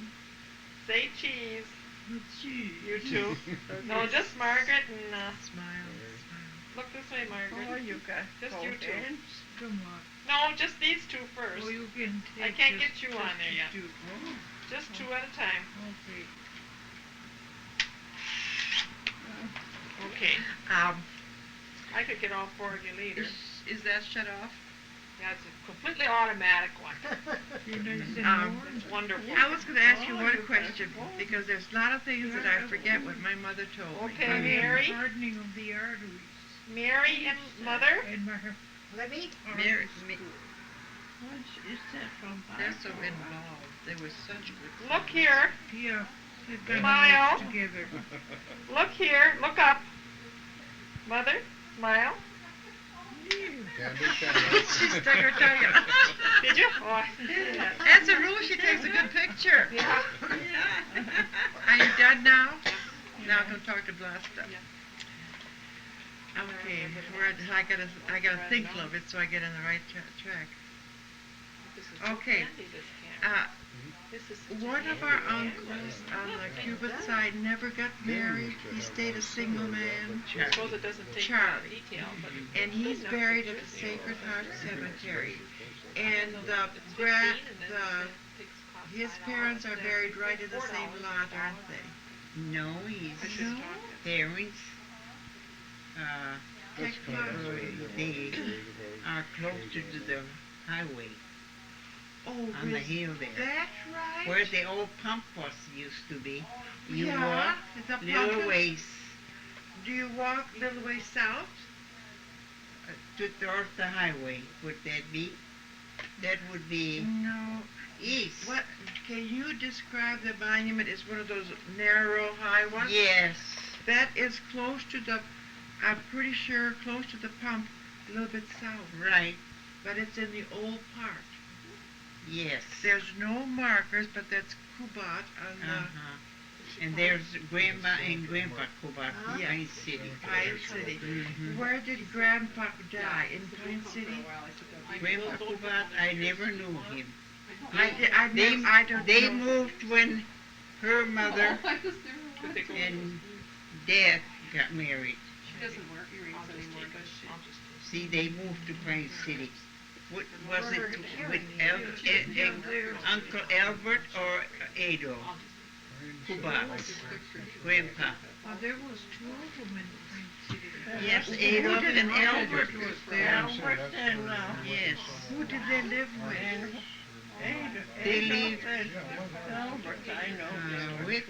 Say cheese. Let's see. You too. No, just Margaret and Smile. look this way, Margaret. Oh, you got Just cold you two. hands. Come on. No, just these two first. Oh, you can take I can't just- get you on just there the yet. two. Oh, Just 2 at a time. okay. Okay. Um, I could get all 4 of you later. is that shut off? Yeah, it's a completely automatic one. You're nice and Um, warm. It's wonderful. I was going to ask you Oh, one you got question, cold. because there's a lot of things that I forget what my mother told me. Okay, Mary. Hardening of the arteries. Mary and Mother? Libby? Mary, What is that from? They're so involved. They were such good Look here. Yeah. They've done Smile. much together. Look here. Look up. Mother, smile. She stuck her tongue out. Did you? Oh, As a rule, she takes a good picture. yeah. Are you done now? Now go talk to Vlasta. Okay, I gotta think a little bit so I get on the right track. Okay. One of our uncles on the Cuban side never got married. He stayed a single man. I suppose it doesn't take Charlie. detail, but And he's buried at the Sacred Heart Cemetery. And his parents are buried right in the same lot, aren't they? no, his No? parents, they are closer to the highway Oh, on the hill there, that's right. where the old pump bus used to be. You Yeah, walk the little pumpkin. ways Do you walk a little way south? towards the highway. Would that be? That would be No. east. What? Can you describe the monument as one of those narrow, high ones? Yes. That is close to the, I'm pretty sure, close to the pump, a little bit south. Right. But it's in the old part. Yes. There's no markers, but that's Kubat on the Uh-huh. And there's Grandma and Grandpa Kubat, Yeah. Pine City. Pine City. Mhm. Where did Grandpa die? In Pine City? Grandpa Kubat, I never knew him. I They don't know. moved when her mother Oh, and dad got married. She doesn't wear earrings anymore, does she? See, they moved to Pine City. What was it with Uncle Albert or Ado? Kubat, Grandpa. Well, there was two of them in Pine City. Yes, Ado and Albert was there. Albert and, Yes. Who did they live with? They lived Albert, I know. with.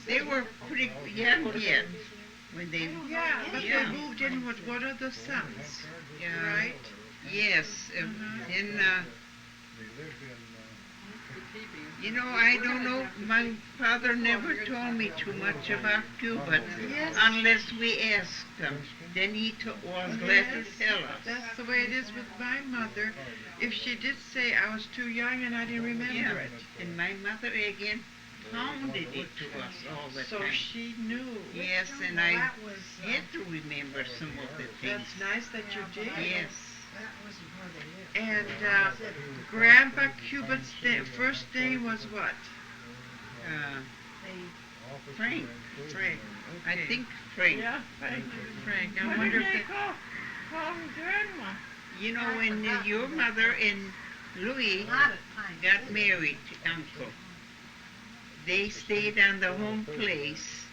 They were pretty young yet when they. Yeah, but Yeah. they moved in with one of the sons, Yeah. right? Yes, and you know, I don't know. My father never told me too much about you, but Yes. unless we asked him, then he was glad to tell us. That's the way it is with my mother. If she did say I was too young and I didn't remember Yeah. it. And my mother again pounded it to us all the So time. she knew. Yes, and I had to remember some of the things. That's nice that you did. Yes. And Grandpa Cuban's first name was what? Frank. Frank. I Okay. think Frank. Yeah, Frank. Frank. I What wonder did if they they... call him Grandma? You know, when your mother and Louis got married, Uncle, they stayed on the home place,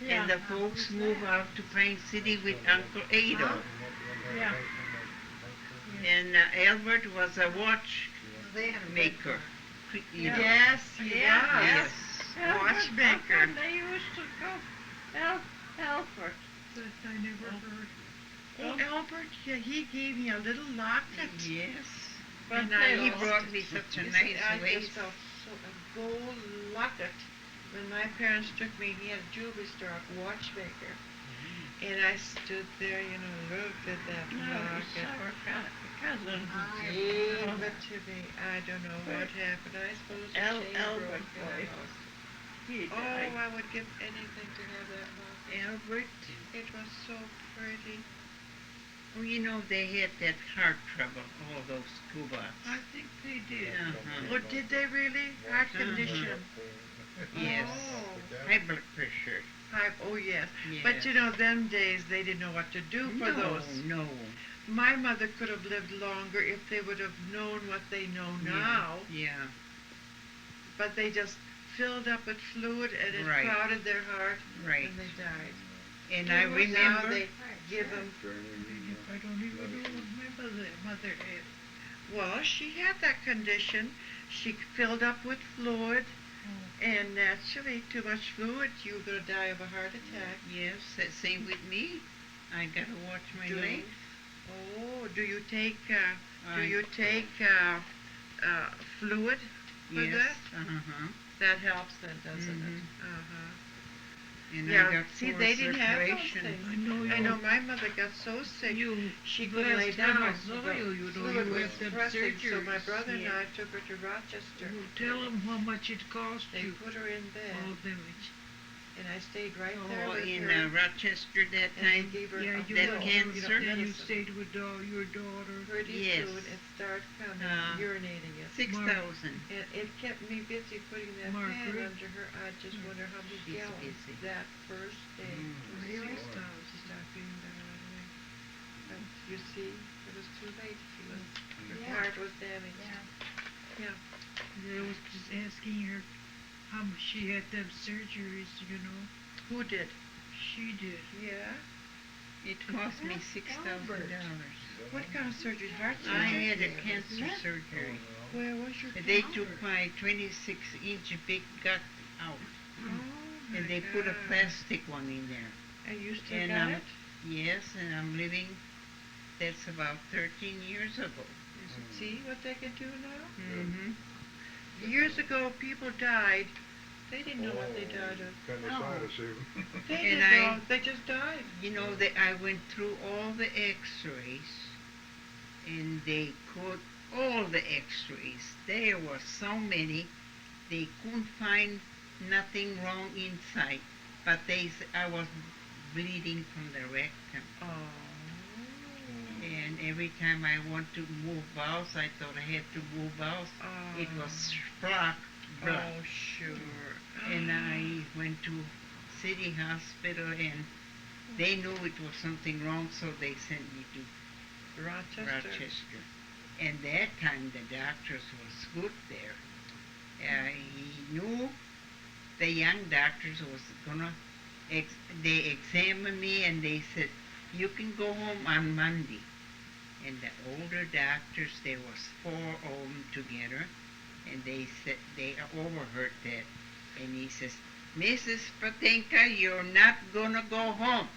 and the folks moved out to Pine City with Uncle Ado. Yeah. And Albert was a watchmaker. You know. Yes, he Yeah. was. Yes. Watchmaker. They used to go Albert. I never heard. Oh, Albert, yeah, he gave me a little locket. Yes. And He brought me such a nice I waist. just a gold locket. When my parents took me, he had a jewelry store, a watchmaker. And I stood there, you know, looked at that locket. Cousin. Gave it to me. I don't know what happened. I suppose the chain Albert broke in boy. the house. He Oh, died. I would give anything to have that locket. Albert, It was so pretty. well, you know, they had that heart trouble, all those Cubans. I think they did. Uh-huh. Oh, did they really? Heart condition. Yes. Oh. High blood pressure. Oh, yes. Yes. But you know, them days they didn't know what to do for those. No. My mother could have lived longer if they would have known what they know now. Yeah. But they just filled up with fluid and it Right. crowded their heart Right. and they died. And I Now remember. they give them. I don't even know what my mother did. Well, she had that condition. She filled up with fluid, and naturally, too much fluid, you're gonna die of a heart attack. Yes, that same with me. I gotta watch my Do- legs. Oh, do you take fluid for Yes. that? Uh-huh. That helps then, doesn't it? Mhm. Uh-huh. And Yeah, I got see, four they didn't have those circulation. things. I know my mother got so sick, she couldn't lay last time down. I saw The you, you know, fluid you was had them pressing, so my surgeries. brother and Yeah. I took her to Rochester. You tell them how much it cost They you. put her in bed, All them. and I stayed right there Oh, with in her. Rochester that And they time? gave her Yeah, a you that pill, cancer? Then you medicine. stayed with your daughter. Pretty Yes. soon it started coming, urinating it. 6,000. And it kept me busy putting that pan Margaret. under her. I just wonder how many She's gallons busy. that first day. Really? She started feeling better right away. But you see, it was too late. Her heart was damaged. I was just asking her how much she had them surgeries, you know. Who did? She did. Yeah. It cost me $6,000. What kind of surgery? Heart surgery? I had a cancer surgery. Where was your They cancer? took my 26-inch big gut out, Oh, and they my put a God. plastic one in there. And you still And got it? Yes, and I'm living, that's about 13 years ago. See what they can do now? Mm-hmm. Years ago, people died. They didn't know what they died of. Appendicitis even. They And didn't I- know. They just died. You know, I went through all the x-rays, and they put all the x-rays. There were so many, they couldn't find nothing wrong inside. But I was bleeding from the rectum. Oh. And every time I want to move bowels, I thought I had to move bowels. It was blood. Oh, sure. And I went to city hospital, and they knew it was something wrong, so they sent me to Rochester. And that time the doctors was good there. He knew the young doctors was gonna, they examined me and they said, you can go home on Monday. And the older doctors, there was 4 of them together, and they said, they overheard that. And he says, Mrs. Spatenka, you're not gonna go home.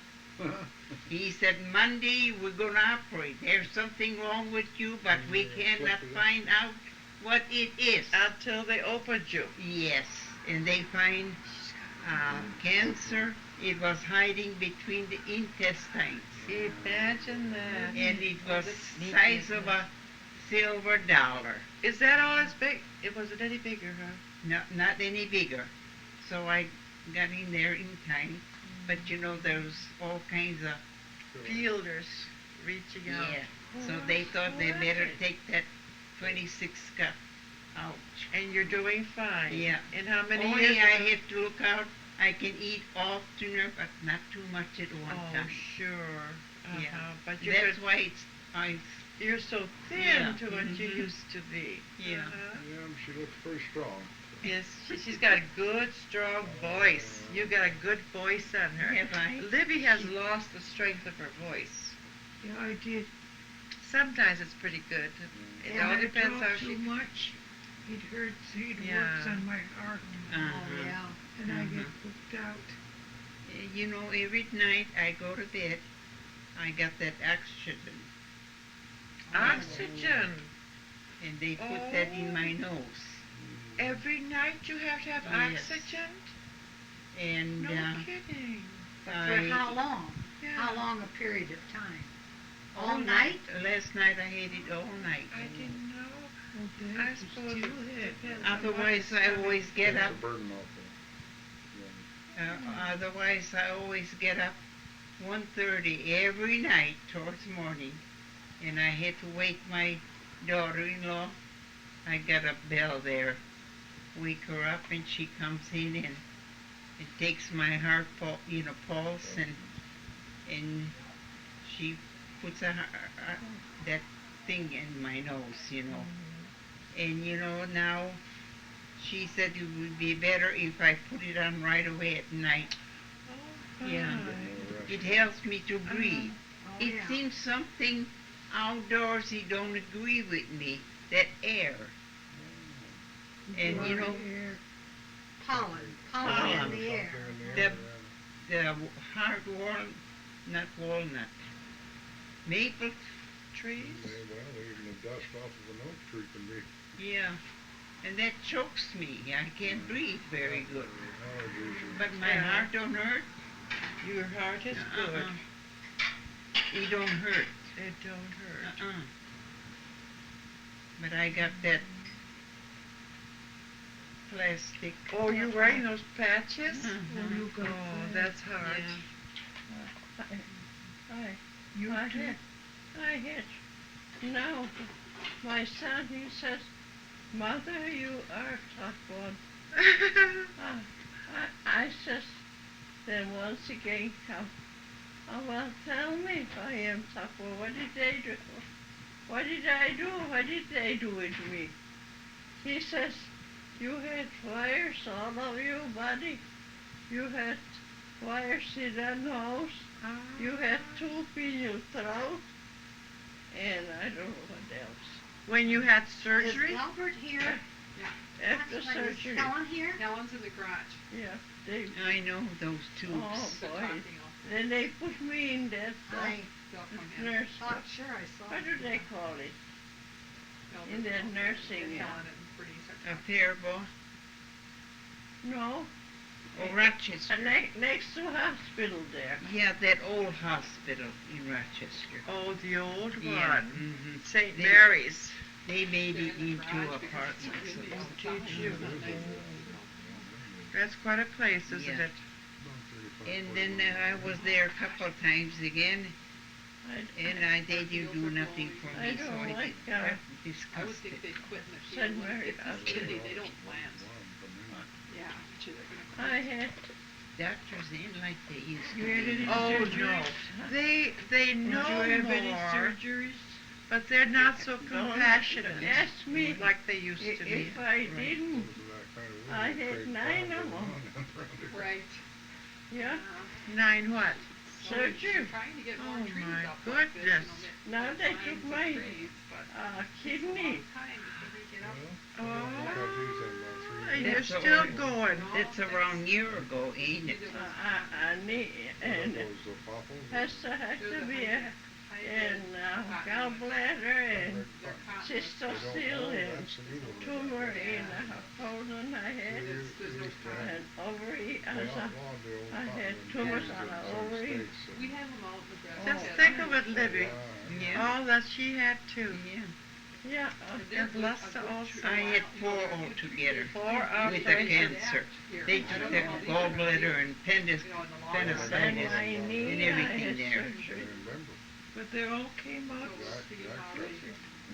He said, Monday we're gonna operate. There's something wrong with you, but we cannot find out what it is. Until they opened you. Yes, and they find cancer. It was hiding between the intestines. Imagine that. And it was size of a silver dollar. Is that all as big? It wasn't any bigger, huh? No, not any bigger. So I got in there in time. But you know, there's all kinds of Fielders reaching out. yeah. So they thought they better take that 26 cup out. And you're doing fine. Yeah. And how many Only years? I have to look out. I can eat oftener, but not too much at one Oh, time. sure. Uh-huh. Yeah. But you're That's why you're so thin Yeah. to what you Mhm. used to be. Yeah. Uh-huh. Yeah, she looks pretty strong. Yes, she's got a good, strong voice. You got a good voice on her. Have I? Libby has lost the strength of her voice. Yeah, I did. Sometimes it's pretty good. It all When I depends talk how too she. much, it hurts, it Yeah. works on my heart, Uh-huh. and I Mhm. get booked out. You know, every night I go to bed, I got that oxygen, Oxygen. and they put that in my nose. Every night you have to have Yes. oxygen? And No kidding. For I, how long? Yeah. How long a period of time? all night. Last night I had it all night. I didn't know. Okay, I you suppose still it have. depends on Otherwise, what I it's always get Takes up. the burden off Otherwise, I always get up 1:30 every night towards morning, and I had to wake my daughter-in-law. I got a bell there, wake her up, and she comes in and it takes my heart pulse, and she puts that thing in my nose, and now. She said it would be better if I put it on right away at night. Oh, Yeah. fine. It helps me to breathe. Oh, It yeah. seems something outdoorsy don't agree with me, that air. And Pollen in the air. The hard warm not walnut. Maple, Trees? Well, even the dust off of an oak tree can be yeah. And that chokes me. I can't breathe very good. allergies. But my heart don't hurt. Your heart is good. Uh-uh. It don't hurt. It don't hurt. Uh-uh. But I got that plastic. Oh, you wearing those patches? Uh-huh. Oh, that's hard. Yeah. I hit. No, my son, he says, Mother, you are a tough one. I says, then once again come. Oh, well, tell me if I am tough. Well, what did they do? What did I do? What did they do with me? He says, you had fires, all of you, buddy. You had fires in the nose. You had tube in your throat. And I don't know what else. When you had surgery? Is Albert here? After surgery. Helen here? Helen's in the garage. Yeah, they, I know those tubes. oh They're boy. talking off. Then they put me in that They'll come in. nurse, Thought sure I saw what do it. they call it? They'll In be- that nursing, Helen and Bernice are A talking. Faribault. no, Oh, Rochester. next to hospital there. Yeah, that old hospital in Rochester. Oh, the old one. Yeah. Mm-hmm. St. They- Mary's. They made They're it in the into garage because it's so apartments. windy all the Teach time. you. It's not nice. That's quite a place, isn't Yeah. it? And then I was there a couple of times again, and they didn't do nothing for I me, so don't I like, got I would disgusted. think they'd quit in the Said field. Mary, If it's windy, they don't plant. Yeah, gee, they're gonna I quit. had, Doctors ain't like they used to You had be. any Oh, no. surgeries? They know Did you have any more, surgeries? but they're not so compassionate Ask me like they used to be. if I didn't. I had 9 of them. Right. Yeah, 9 what? surgery. Trying to get more Oh, trees my up like this, you goodness. know, Now get they lines took of my trees, but kidney. time before they get up. Oh, you're That's still all. going. That's around a year ago, ain't it? I need, and has to have to be a, and gallbladder and cystocele and tumor in a colon I had, and ovary, I had tumors on the ovary. We have them all in the garage. Just think of it, Libbie. Yeah. All that she had too. Yeah. Yeah, And Vlasta also. I had 4 altogether 4 with the operations. cancer. They took the gallbladder and appendicitis and my and knee, I everything had there. surgery. But they all came out.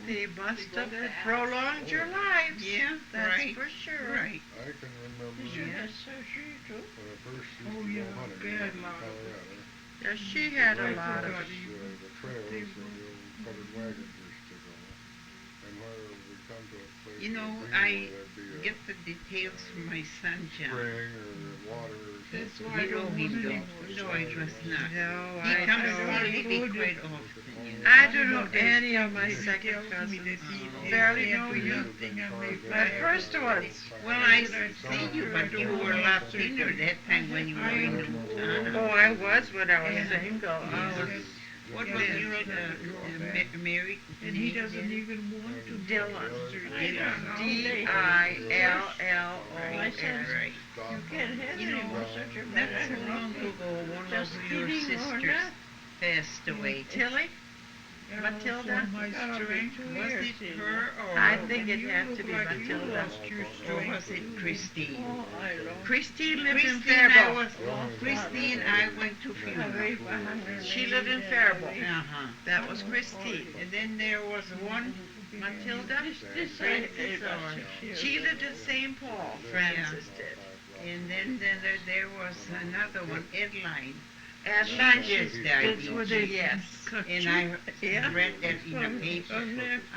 They must have prolonged your lives. Yeah, That's right. for sure. Right. I can remember Did you when have surgery too? I first used Oh, to yeah, go hunting bad in lot of Colorado. Yeah, she had a lot of it. The trails where the old covered wagons used to go. And where we come to a place. You know, where I there'd be a get the details from my son, John. spring or water or That's something. why I You know don't him, want though. any No, I trust not. No, He I comes don't. to Libbie quite often, you know. I don't know any of my second cousins. Barely know you. My first ones. Well, I see you, but you were a lot thinner that time when you were in the Montana. Oh, I was when I was single. I was What was your married? And he doesn't even want to. Dylan. Dillon. Dillon. My son, Right. you can't have You any know, more surgery. Not so long ago, one Just of your kidding or sisters not. passed away. Tilly? Matilda? My strength. Was it her or I think it had to be Like you Matilda. lost your or strength. was it Christine? Oh, I lost. Christine lived in Christine, I Faribault. was, Christine, I went to funeral. She lived in Faribault. Uh-huh. That was Christine. And then there was one, Matilda? This Francis or she lived in St. Paul, Francis did. and then there was another one, Edline. Adeline, She just that's where they, died. yes. And I Yeah. read that in the paper.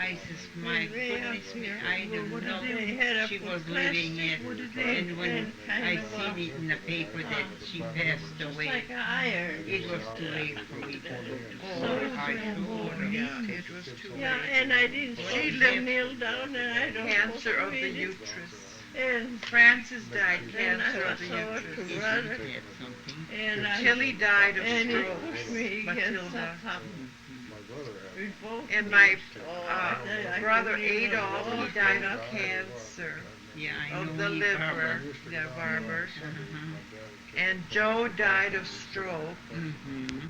I says, my goodness me, I didn't know she was living yet. And when I seen it in the paper that she passed away, Like an iron. it was too late for me to go. So I told her. Yeah, it was too Yeah, late. and I didn't She she lived kneel down and I don't Cancer supposed of to the read it. uterus. And Francis died then I cancer was of the so much uterus. brother. Had something. And Tilly died of and he stroke. pushed me against Matilda. something. My brother had. We both And my I brother couldn't even Adolf, he walk died enough. of cancer. Yeah, I know Of the he liver. Barbara. Yeah, Barbara. Uh-huh. And Joe died of stroke. Mm-hmm.